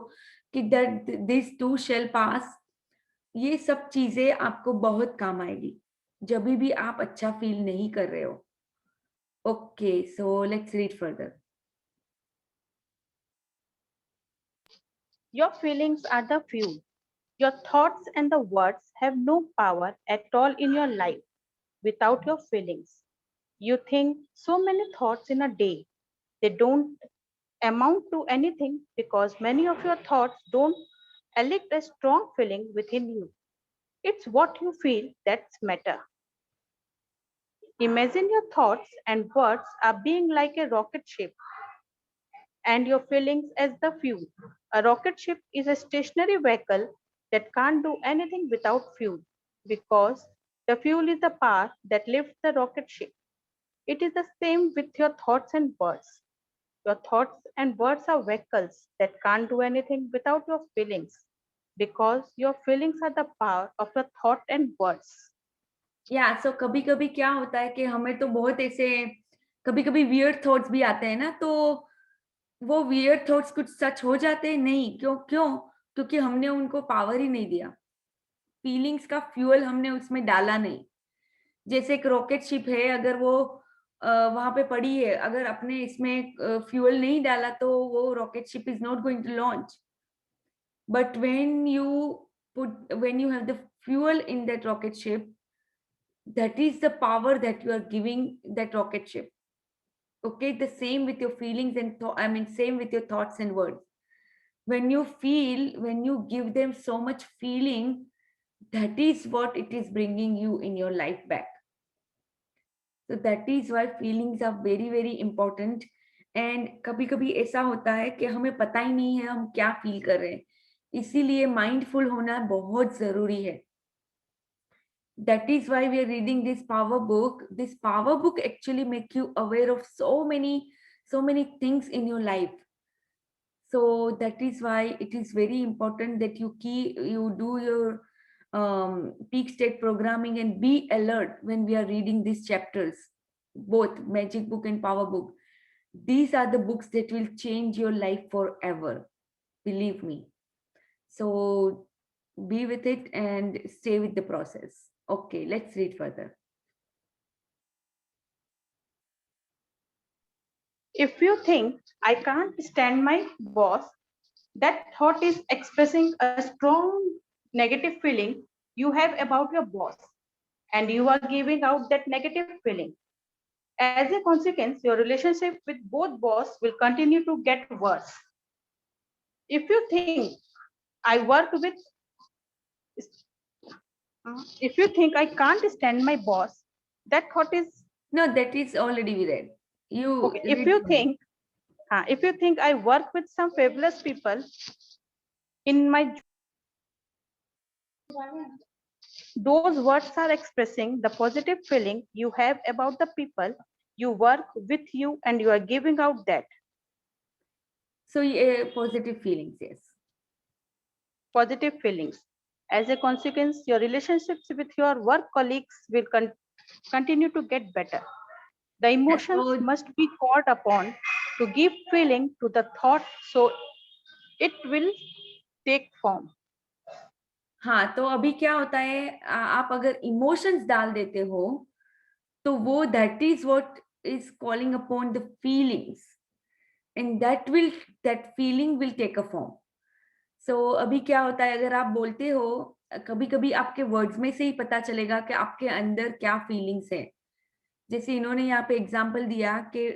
A: कि दैट दिस टू शैल पास, ये सब चीजें आपको बहुत काम आएगी जब भी आप अच्छा फील नहीं कर रहे हो. Okay, so let's read further.
D: Your feelings are the fuel. Your thoughts and the words have no power at all in your life without your feelings. You think so many thoughts in a day. They don't amount to anything because many of your thoughts don't elicit a strong feeling within you. It's what you feel that's matter. Imagine your thoughts and words are being like a rocket ship and your feelings as the fuel. A rocket ship is a stationary vehicle that can't do anything without fuel because the fuel is the power that lifts the rocket ship. It is the same with your thoughts and words. Your thoughts and words are vehicles that can't do anything without your feelings because your feelings are the power of your thought and words.
A: या सो कभी कभी क्या होता है कि हमें तो बहुत ऐसे कभी कभी वियर्ड थॉट्स भी आते हैं ना, तो वो वियर्ड थॉट्स कुछ सच हो जाते हैं नहीं. क्यों क्योंकि हमने उनको पावर ही नहीं दिया. फीलिंग्स का फ्यूल हमने उसमें डाला नहीं. जैसे एक रॉकेट शिप है, अगर वो वहां पे पड़ी है, अगर अपने इसमें फ्यूल नहीं डाला तो वो rocket ship is not going to launch. But when you have the fuel in that rocket ship, that is the power that you are giving that rocket ship. Okay, the same with your feelings and same with your thoughts and words. When you feel, when you give them so much feeling, that is what it is bringing you in your life back. So that is why feelings are very very important. And कभी कभी ऐसा होता है कि हमें पता ही नहीं है हम क्या फील कर रहे हैं, इसीलिए माइंडफुल होना बहुत जरूरी है. That is why we are reading this power book. This power book actually make you aware of so many things in your life. So that is why it is very important that you do your peak state programming and be alert when we are reading these chapters, both magic book and power book. These are the books that will change your life forever, believe me. So be with it and stay with the process. Okay, let's read further.
D: If you think, I can't stand my boss, that thought is expressing a strong negative feeling you have about your boss, and you are giving out that negative feeling. As a consequence, your relationship with both boss will continue to get worse. If you think, I work with, if you think I can't stand my boss, that thought is
A: No, that is already we read. You
D: okay.
A: read
D: If you think I work with some fabulous people in my, those words are expressing the positive feeling you have about the people you work with you, and you are giving out that
A: So positive feelings, yes.
D: positive feelings. As a consequence, your relationships with your work colleagues will continue to get better. The emotions
A: So-
D: must be caught upon to give feeling to the thought, so it will take form.
A: हाँ, तो अभी क्या होता है, आप अगर emotions डाल देते हो तो वो that is what is calling upon the feelings, and that feeling will take a form. So अभी क्या होता है, अगर आप बोलते हो, कभी कभी आपके वर्ड्स में से ही पता चलेगा कि आपके अंदर क्या फीलिंग्स है. जैसे इन्होंने यहाँ पे एग्जाम्पल दिया कि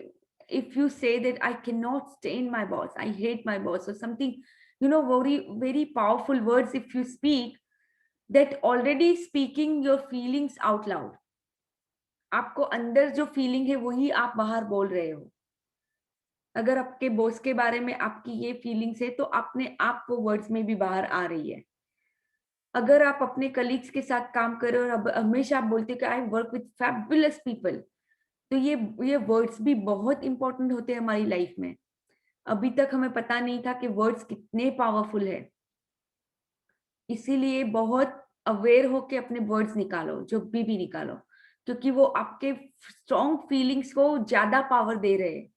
A: if you say that I can not stand my boss, I hate my boss और something, very very powerful words. If you speak that, already speaking your feelings out loud, आपको अंदर जो फीलिंग है वही आप बाहर बोल रहे हो. अगर आपके बॉस के बारे में आपकी ये फीलिंग्स है तो अपने आप वो वर्ड्स में भी बाहर आ रही है. अगर आप अपने कलीग्स के साथ काम कर रहे हो और अब हमेशा आप बोलते हो कि I work with fabulous people, तो ये वर्ड्स भी बहुत इंपॉर्टेंट होते हैं हमारी लाइफ में. अभी तक हमें पता नहीं था कि वर्ड्स कितने पावरफुल है, इसीलिए बहुत अवेयर होके अपने वर्ड्स निकालो, जो भी निकालो, क्योंकि वो आपके स्ट्रॉन्ग फीलिंग्स को ज्यादा पावर दे रहे हैं.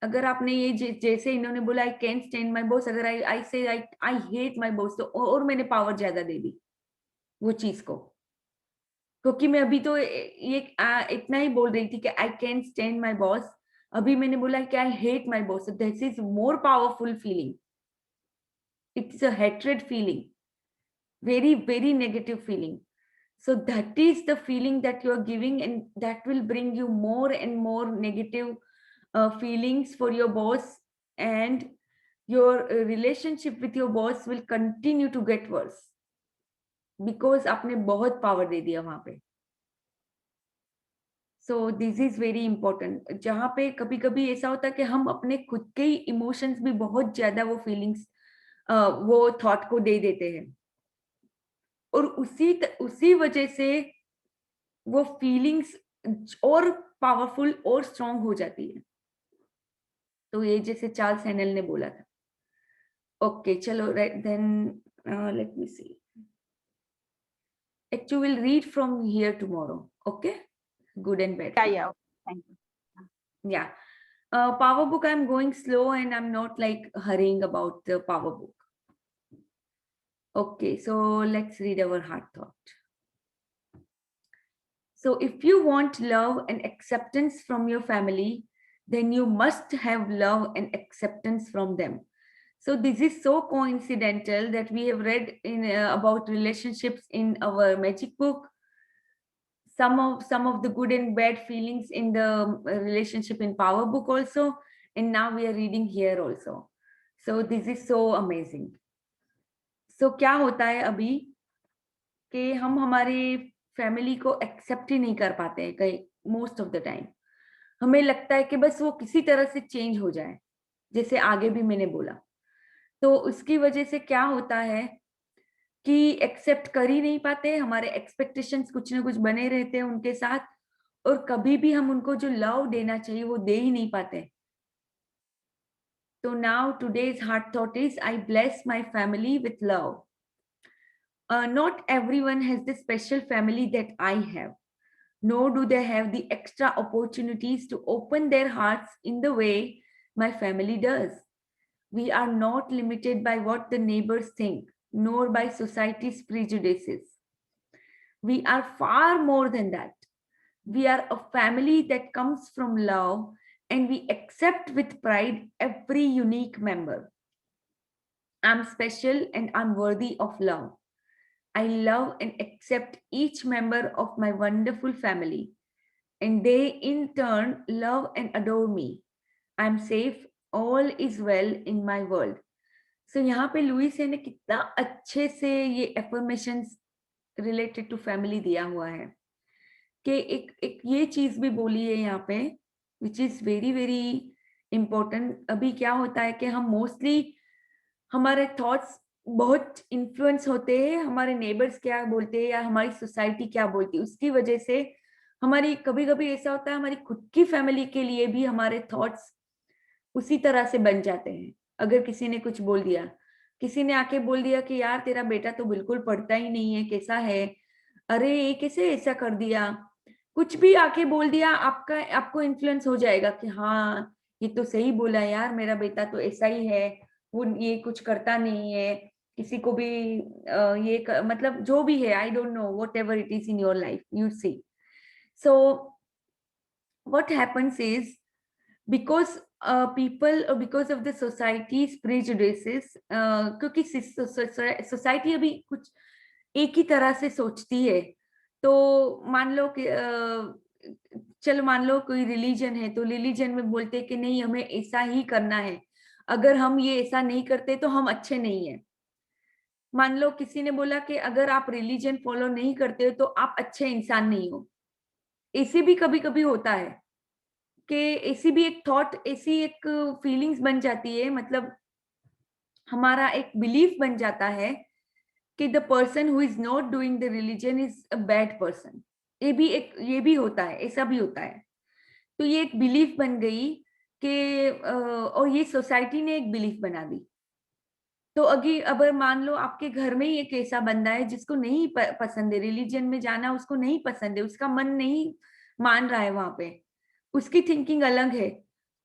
A: अगर आपने ये जैसे इन्होंने बोला I can stand my boss, अगर आई से आई हेट माय बॉस, तो और मैंने पावर ज्यादा दे दी. वो चीज को, क्योंकि मैं अभी तो ये इतना ही बोल रही थी कि I can stand my boss, अभी मैंने बोला कि I hate my boss, this is more powerful feeling, it's a hatred feeling, very very negative feeling. So that is the feeling that you are giving, and that will bring you more and more negative feelings for your boss, and your relationship with your boss will continue to get worse because आपने बहुत power दे दिया वहां पे. So this is very important, जहाँ पे कभी कभी ऐसा होता है कि हम अपने खुद के ही इमोशंस भी बहुत ज्यादा वो फीलिंग्स वो थॉट को दे देते हैं, और उसी वजह से वो फीलिंग्स और पावरफुल और स्ट्रांग हो जाती है. तो ये जैसे चार्ल्स हैनल ने बोला था. ओके चलो, then let me C, actually we'll read from here tomorrow. Okay, good and bad.
D: Yeah. Thank you.
A: Yeah. Power book, I'm going slow and I'm not like hurrying about the power book. Okay, so let's read our heart thought. So if you want love and acceptance from your family, then you must have love and acceptance from them. So this is so coincidental that we have read in about relationships in our magic book, some of the good and bad feelings in the relationship in power book also, and now we are reading here also. So this is so amazing. So क्या होता है अभी कि हम हमारे family को accept ही नहीं कर पाते हैं कई, मोस्ट ऑफ द टाइम हमें लगता है कि बस वो किसी तरह से चेंज हो जाए, जैसे आगे भी मैंने बोला. तो उसकी वजह से क्या होता है कि एक्सेप्ट कर ही नहीं पाते, हमारे एक्सपेक्टेशंस कुछ ना कुछ बने रहते हैं उनके साथ, और कभी भी हम उनको जो लव देना चाहिए वो दे ही नहीं पाते. तो now today's heart thought is, I bless my family with love. Not everyone has the special family that I have, nor do they have the extra opportunities to open their hearts in the way my family does. We are not limited by what the neighbors think, nor by society's prejudices. We are far more than that. We are a family that comes from love, and we accept with pride every unique member. I'm special and I'm worthy of love. I love and accept each member of my wonderful family, and they in turn love and adore me. I'm safe, all is well in my world. So यहाँ पे Louis ने कितना अच्छे से ये affirmations related to family दिया हुआ है कि एक ये चीज भी बोली है यहाँ पे, which is very very important. अभी क्या होता है कि हम मोस्टली हमारे थॉट्स बहुत इन्फ्लुएंस होते हैं, हमारे नेबर्स क्या बोलते हैं या हमारी सोसाइटी क्या बोलती है, उसकी वजह से हमारी कभी कभी ऐसा होता है हमारी खुद की फैमिली के लिए भी हमारे थॉट्स उसी तरह से बन जाते हैं. अगर किसी ने कुछ बोल दिया, किसी ने आके बोल दिया कि यार तेरा बेटा तो बिल्कुल पढ़ता ही नहीं है, कैसा है, अरे ये कैसे ऐसा कर दिया, कुछ भी आके बोल दिया, आपको इन्फ्लुएंस हो जाएगा कि हाँ ये तो सही बोला यार, मेरा बेटा तो ऐसा ही है, वो ये कुछ करता नहीं है, किसी को भी मतलब जो भी है, I don't know, whatever it is in your life, you see. So what happens is, because people, because of the society's prejudices, क्योंकि सोसाइटी अभी कुछ एक ही तरह से सोचती है. तो मान लो कि चलो मान लो कोई रिलीजन है, तो रिलीजन में बोलते हैं कि नहीं हमें ऐसा ही करना है, अगर हम ये ऐसा नहीं करते तो हम अच्छे नहीं है. मान लो किसी ने बोला कि अगर आप रिलीजन फॉलो नहीं करते हो तो आप अच्छे इंसान नहीं हो. ऐसे भी कभी कभी होता है कि ऐसी भी एक थॉट, ऐसी एक फीलिंग्स बन जाती है, मतलब हमारा एक बिलीफ बन जाता है कि the person who is not doing the religion is a bad person. ये भी होता है, ऐसा भी होता है. तो ये एक बिलीफ बन गई कि और ये सोसाइटी ने एक बिलीफ बना दी. तो अगर मान लो आपके घर में ही एक ऐसा बंदा है जिसको नहीं पसंद है रिलीजन में जाना, उसको नहीं पसंद है, उसका मन नहीं मान रहा है वहां पे, उसकी थिंकिंग अलग है,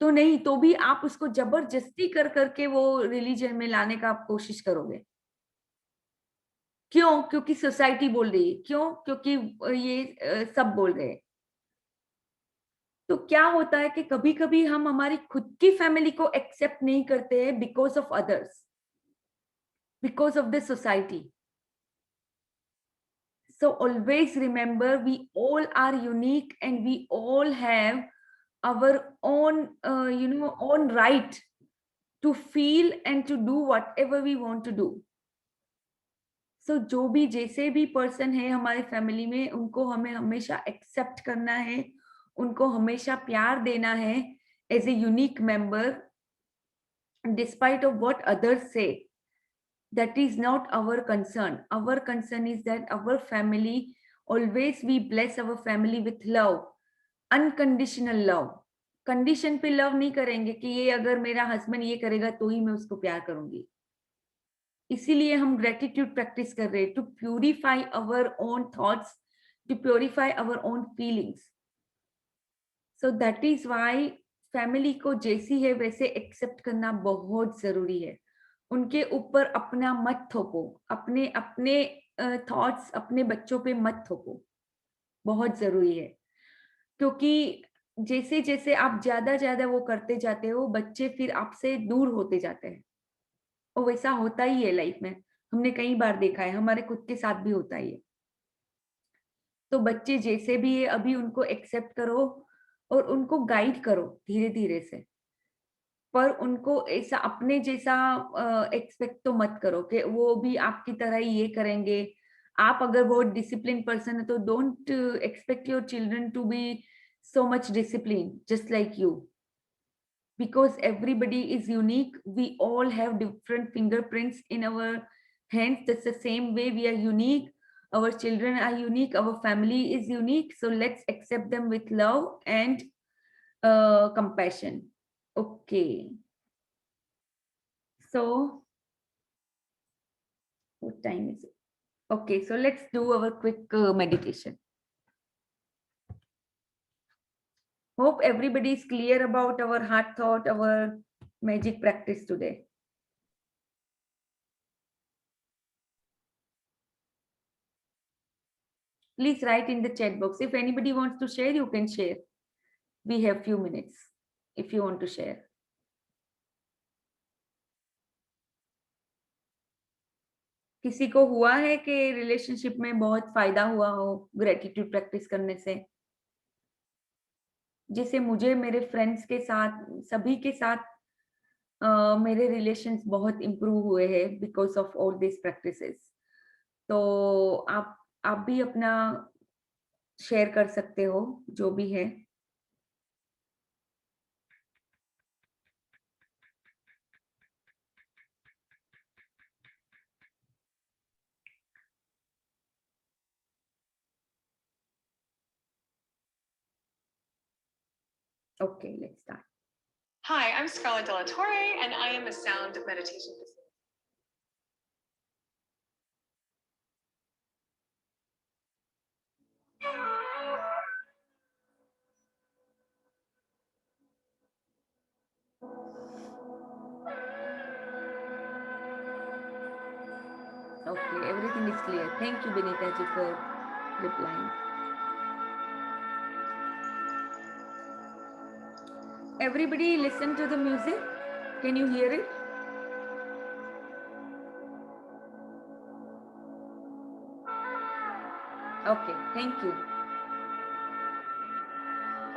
A: तो नहीं, तो भी आप उसको जबरदस्ती कर करके वो रिलीजन में लाने का आप कोशिश करोगे. क्यों? क्योंकि सोसाइटी बोल रही है। क्यों? क्योंकि ये सब बोल रहे हैं। तो क्या होता है कि कभी-कभी हम हमारी खुद की फैमिली को एक्सेप्ट नहीं करते हैं because of others, because of the society. So always remember, we all are unique and we all have our own, own right to feel and to do whatever we want to do. So जो भी जैसे भी person है हमारे family में, उनको हमें हमेशा एक्सेप्ट करना है, उनको हमेशा प्यार देना है as a unique member, despite of what others से. That is not our concern. Our concern is that our family, always we bless our family with love, unconditional love. Condition पे लव नहीं करेंगे कि ये अगर मेरा हस्बैंड ये करेगा तो ही मैं उसको प्यार करूंगी. इसीलिए हम ग्रेटिट्यूड प्रैक्टिस कर रहे हैं, to purify our own thoughts, to purify our own feelings. So that is why family को जैसी है वैसे एक्सेप्ट करना बहुत जरूरी है. उनके ऊपर अपना मत थोपो, अपने अपने थॉट्स अपने बच्चों पे मत थोपो. बहुत जरूरी है, क्योंकि जैसे जैसे आप ज्यादा ज्यादा वो करते जाते हो, बच्चे फिर आपसे दूर होते जाते हैं. और वैसा होता ही है लाइफ में, हमने कई बार देखा है, हमारे खुद के साथ भी होता ही है. तो बच्चे जैसे भी है अभी उनको एक्सेप्ट करो और उनको गाइड करो धीरे धीरे से, पर उनको ऐसा अपने जैसा एक्सपेक्ट तो मत करो कि वो भी आपकी तरह ही ये करेंगे. आप अगर बहुत डिसिप्लिन पर्सन है तो don't expect your children to be so much discipline just like you, because everybody is unique. We all have different fingerprints in our hands. That's the same way we are unique, our children are unique, our family is unique. So let's accept them with love and compassion. Okay, so what time is it? Okay, so let's do our quick meditation. Hope everybody is clear about our heart thought, our magic practice today. Please write in the chat box. If anybody wants to share, you can share. We have few minutes if you want to share. किसी को हुआ है कि relationship में बहुत फायदा हुआ हो ग्रेटिट्यूड प्रैक्टिस करने से? जैसे मुझे मेरे फ्रेंड्स के साथ, सभी के साथ मेरे रिलेशंस बहुत इम्प्रूव हुए हैं because of all this practices. तो आप भी अपना शेयर कर सकते हो जो भी है. Okay, let's start.
F: Hi, I'm Scarlett De La Torre, and I am a sound meditation facilitator.
A: Okay, everything is clear. Thank you, Benita ji, for replying. Everybody listen to the music. Can you hear it? Okay, thank you.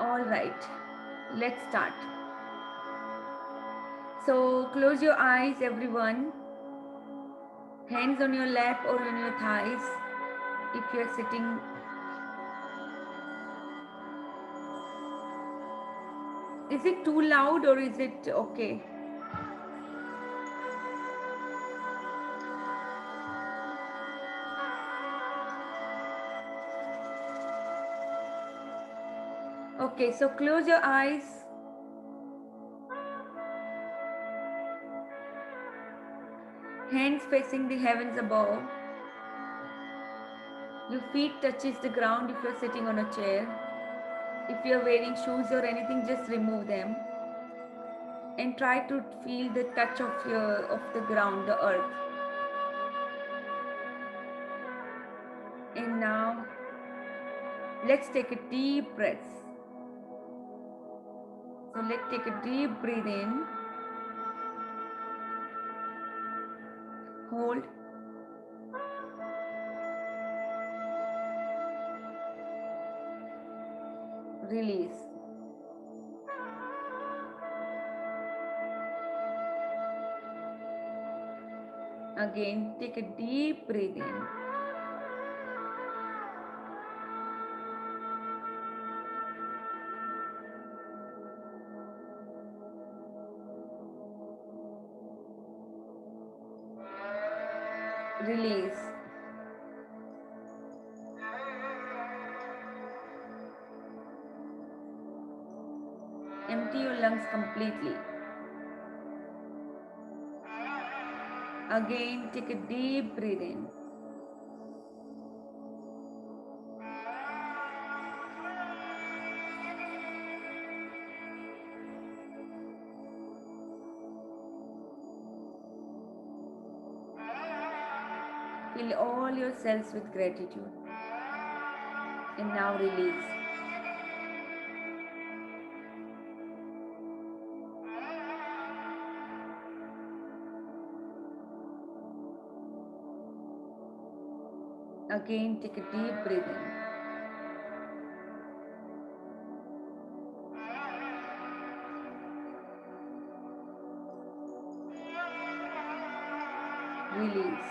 A: All right, let's start. So close your eyes, everyone. Hands on your lap or on your thighs if you're sitting. Is it too loud or is it okay? Okay, so close your eyes. Hands facing the heavens above. Your feet touches the ground if you're sitting on a chair. If you're wearing shoes or anything, just remove them. And try to feel the touch of the ground, the earth. Let's take a deep breath. So let's take a deep breath in. Hold. Release. Again, take a deep breath in. Release. Empty your lungs completely. Again, take a deep breath in. Fill all your cells with gratitude. And now release. Again, take a deep breath in. Release.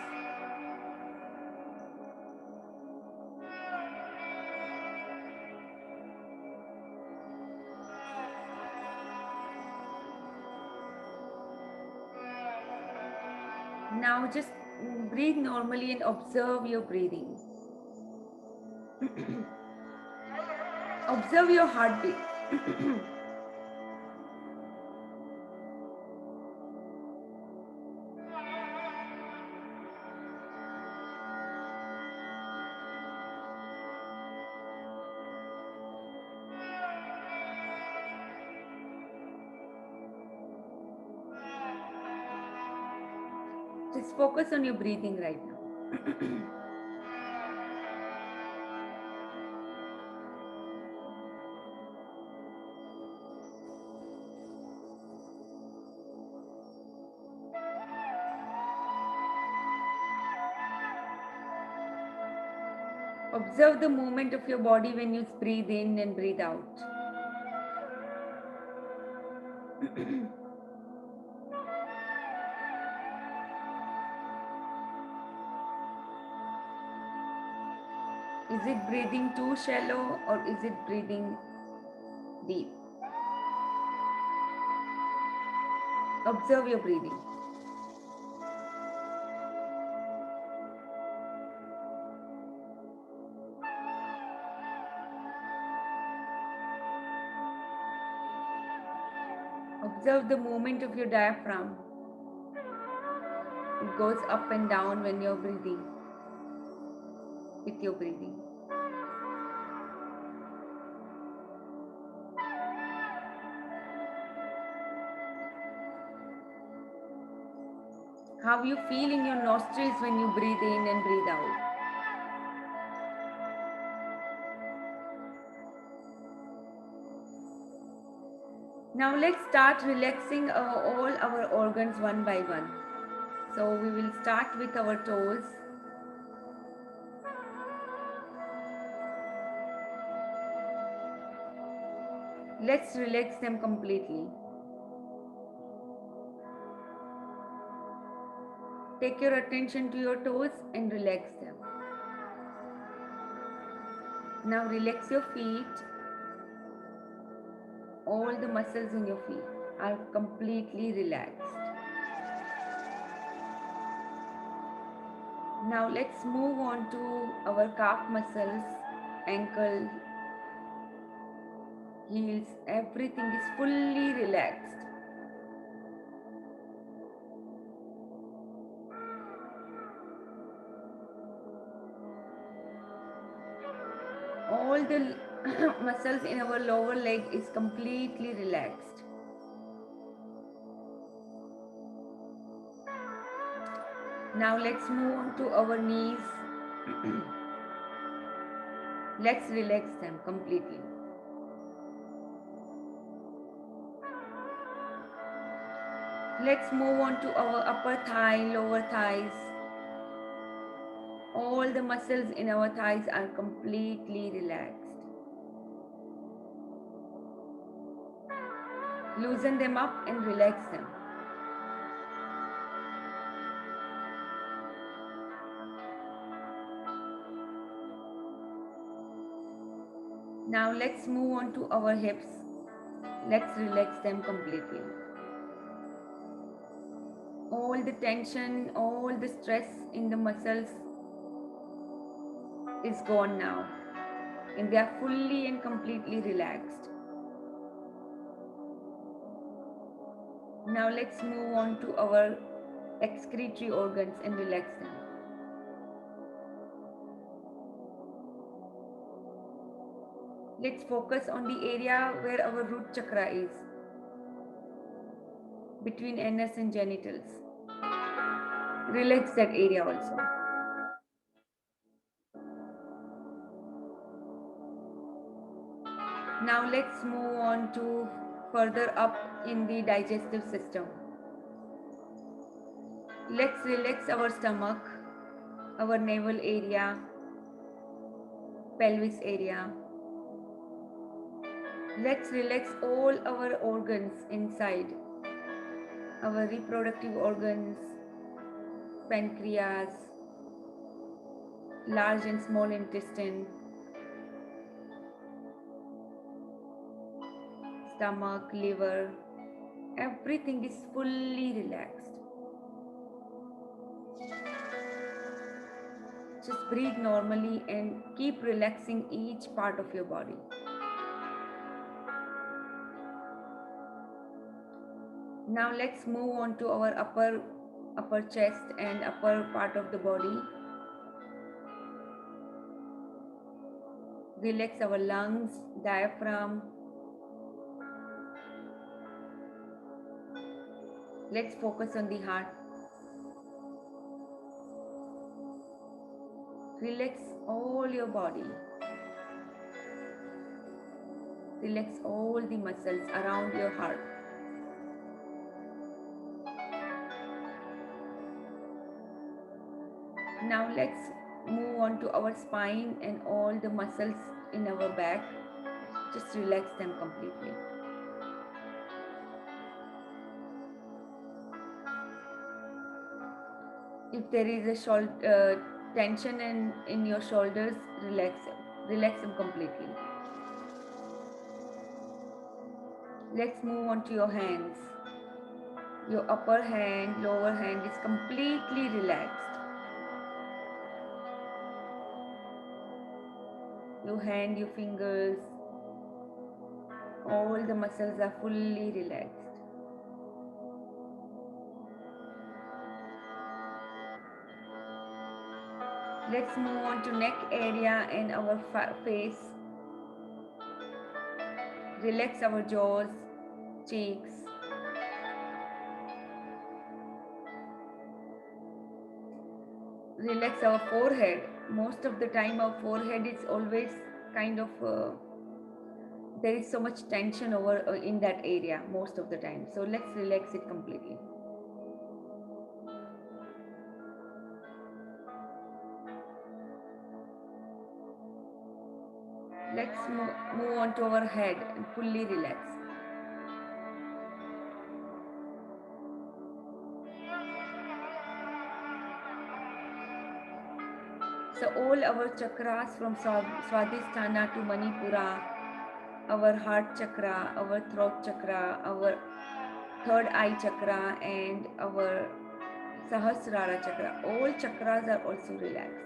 A: Now just breathe normally and observe your breathing. Observe your heartbeat. Just focus on your breathing right now. Observe the movement of your body when you breathe in and breathe out. Is it breathing too shallow or is it breathing deep? Observe your breathing. Observe the movement of your diaphragm. It goes up and down when you're breathing, with your breathing. How you feel in your nostrils when you breathe in and breathe out. Now let's start relaxing all our organs one by one. So we will start with our toes. Let's relax them completely. Take your attention to your toes and relax them. Now relax your feet. All the muscles in your feet are completely relaxed. Now let's move on to our calf muscles, ankle, heels. Everything is fully relaxed. All the muscles in our lower leg is completely relaxed. Now let's move on to our knees. Let's relax them completely. Let's move on to our upper thigh, lower thighs. All the muscles in our thighs are completely relaxed. Loosen them up and relax them. Now let's move on to our hips. Let's relax them completely. All the tension, all the stress in the muscles is gone now, and they are fully and completely relaxed. Now let's move on to our excretory organs and relax them. Let's focus on the area where our root chakra is, between anus and genitals. Relax that area also. Now let's move on to further up in the digestive system. Let's relax our stomach, our navel area, pelvis area. Let's relax all our organs inside, our reproductive organs, pancreas, large and small intestine, stomach, liver. Everything is fully relaxed. Just breathe normally and keep relaxing each part of your body. Now let's move on to our upper chest and upper part of the body. Relax our lungs, diaphragm. Let's focus on the heart. Relax all your body. Relax all the muscles around your heart. Now let's move on to our spine and all the muscles in our back. Just relax them completely. If there is a tension in your shoulders, relax them completely. Let's move on to your hands. Your upper hand, lower hand is completely relaxed. Your hand, your fingers, all the muscles are fully relaxed. Let's move on to neck area and our face. Relax our jaws, cheeks. Relax our forehead. Most of the time our forehead is always kind of, there is so much tension over in that area most of the time. So let's relax it completely. Let's move on to our head and fully relax. So all our chakras from Swadhisthana to Manipura, our heart chakra, our throat chakra, our third eye chakra and our Sahasrara chakra, all chakras are also relaxed.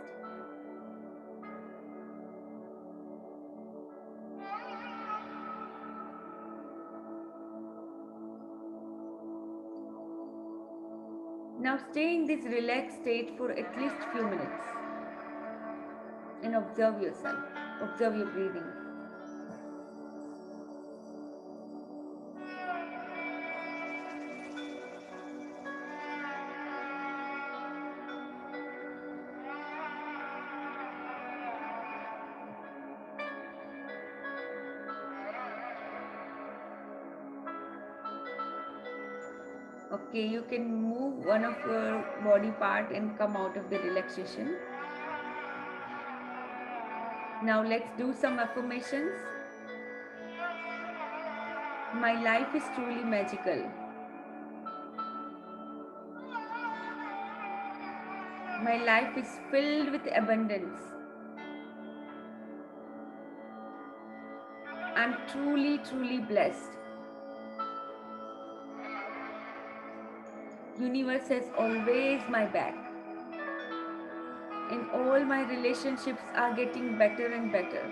A: Now stay in this relaxed state for at least few minutes and observe yourself, observe your breathing. Okay, you can move one of your body part and come out of the relaxation. Now let's do some affirmations. My life is truly magical. My life is filled with abundance. I'm truly, truly blessed. Universe has always my back. And all my relationships are getting better and better.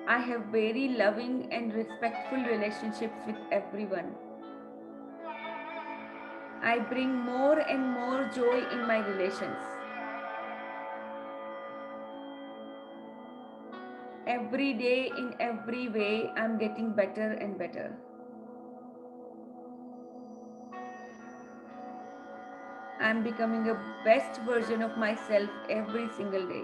A: I have very loving and respectful relationships with everyone. I bring more and more joy in my relations. Every day, in every way, I'm getting better and better. I'm becoming a best version of myself every single day.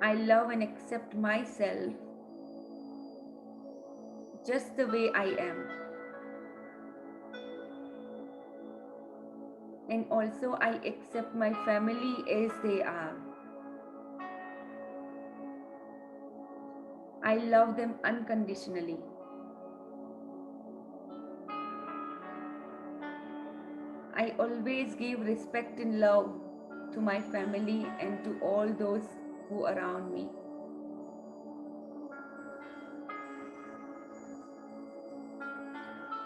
A: I love and accept myself just the way I am. And also I accept my family as they are. I love them unconditionally. I always give respect and love to my family and to all those who are around me.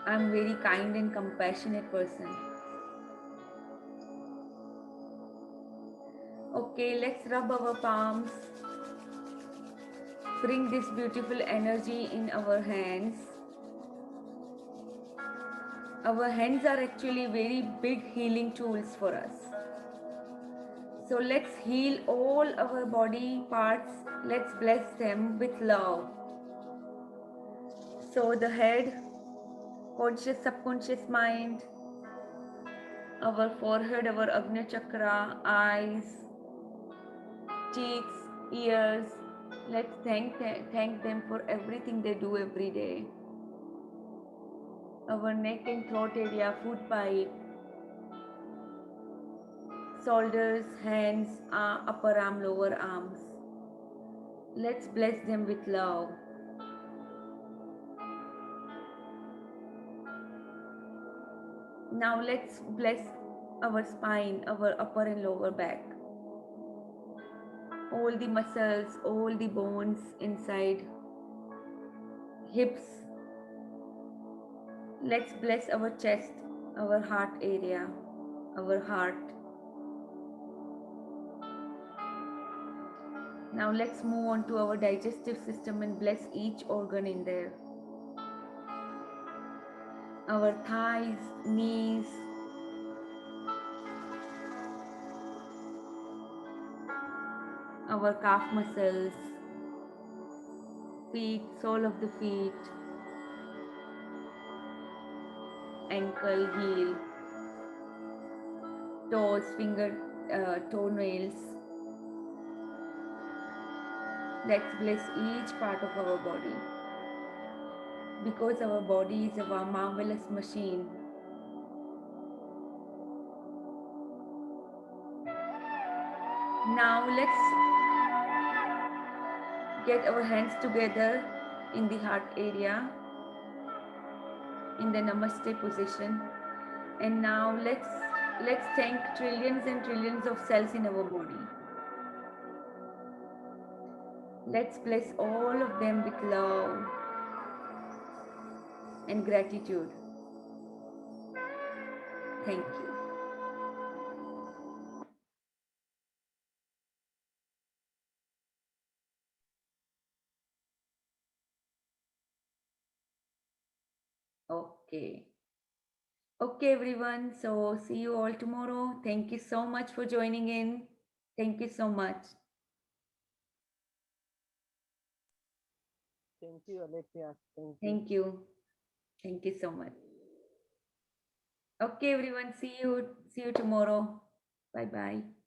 A: I'm very kind and compassionate person. Okay, let's rub our palms. Bring this beautiful energy in our hands. Our hands are actually very big healing tools for us. So let's heal all our body parts. Let's bless them with love. So the head, conscious, subconscious mind, our forehead, our Agnya chakra, eyes, cheeks, ears. Let's thank them for everything they do every day. Our neck and throat area, food pipe, shoulders, hands, upper arm, lower arms. Let's bless them with love. Now let's bless our spine, our upper and lower back. All the muscles, all the bones inside, hips. Let's bless our chest, our heart area, our heart. Now let's move on to our digestive system and bless each organ in there. Our thighs, knees, our calf muscles, feet, sole of the feet, ankle, heel, toes, finger, toenails. Let's bless each part of our body. Because our body is a marvelous machine. Now let's get our hands together in the heart area, in the Namaste position. And now let's thank trillions and trillions of cells in our body. Let's bless all of them with love and gratitude. Thank you. Okay. Okay, everyone. So see you all tomorrow. Thank you so much for joining in. Thank you so much.
B: Thank you, Alexia. Thank you.
A: Thank you. Thank you so much. Okay, everyone. See you tomorrow. Bye-bye.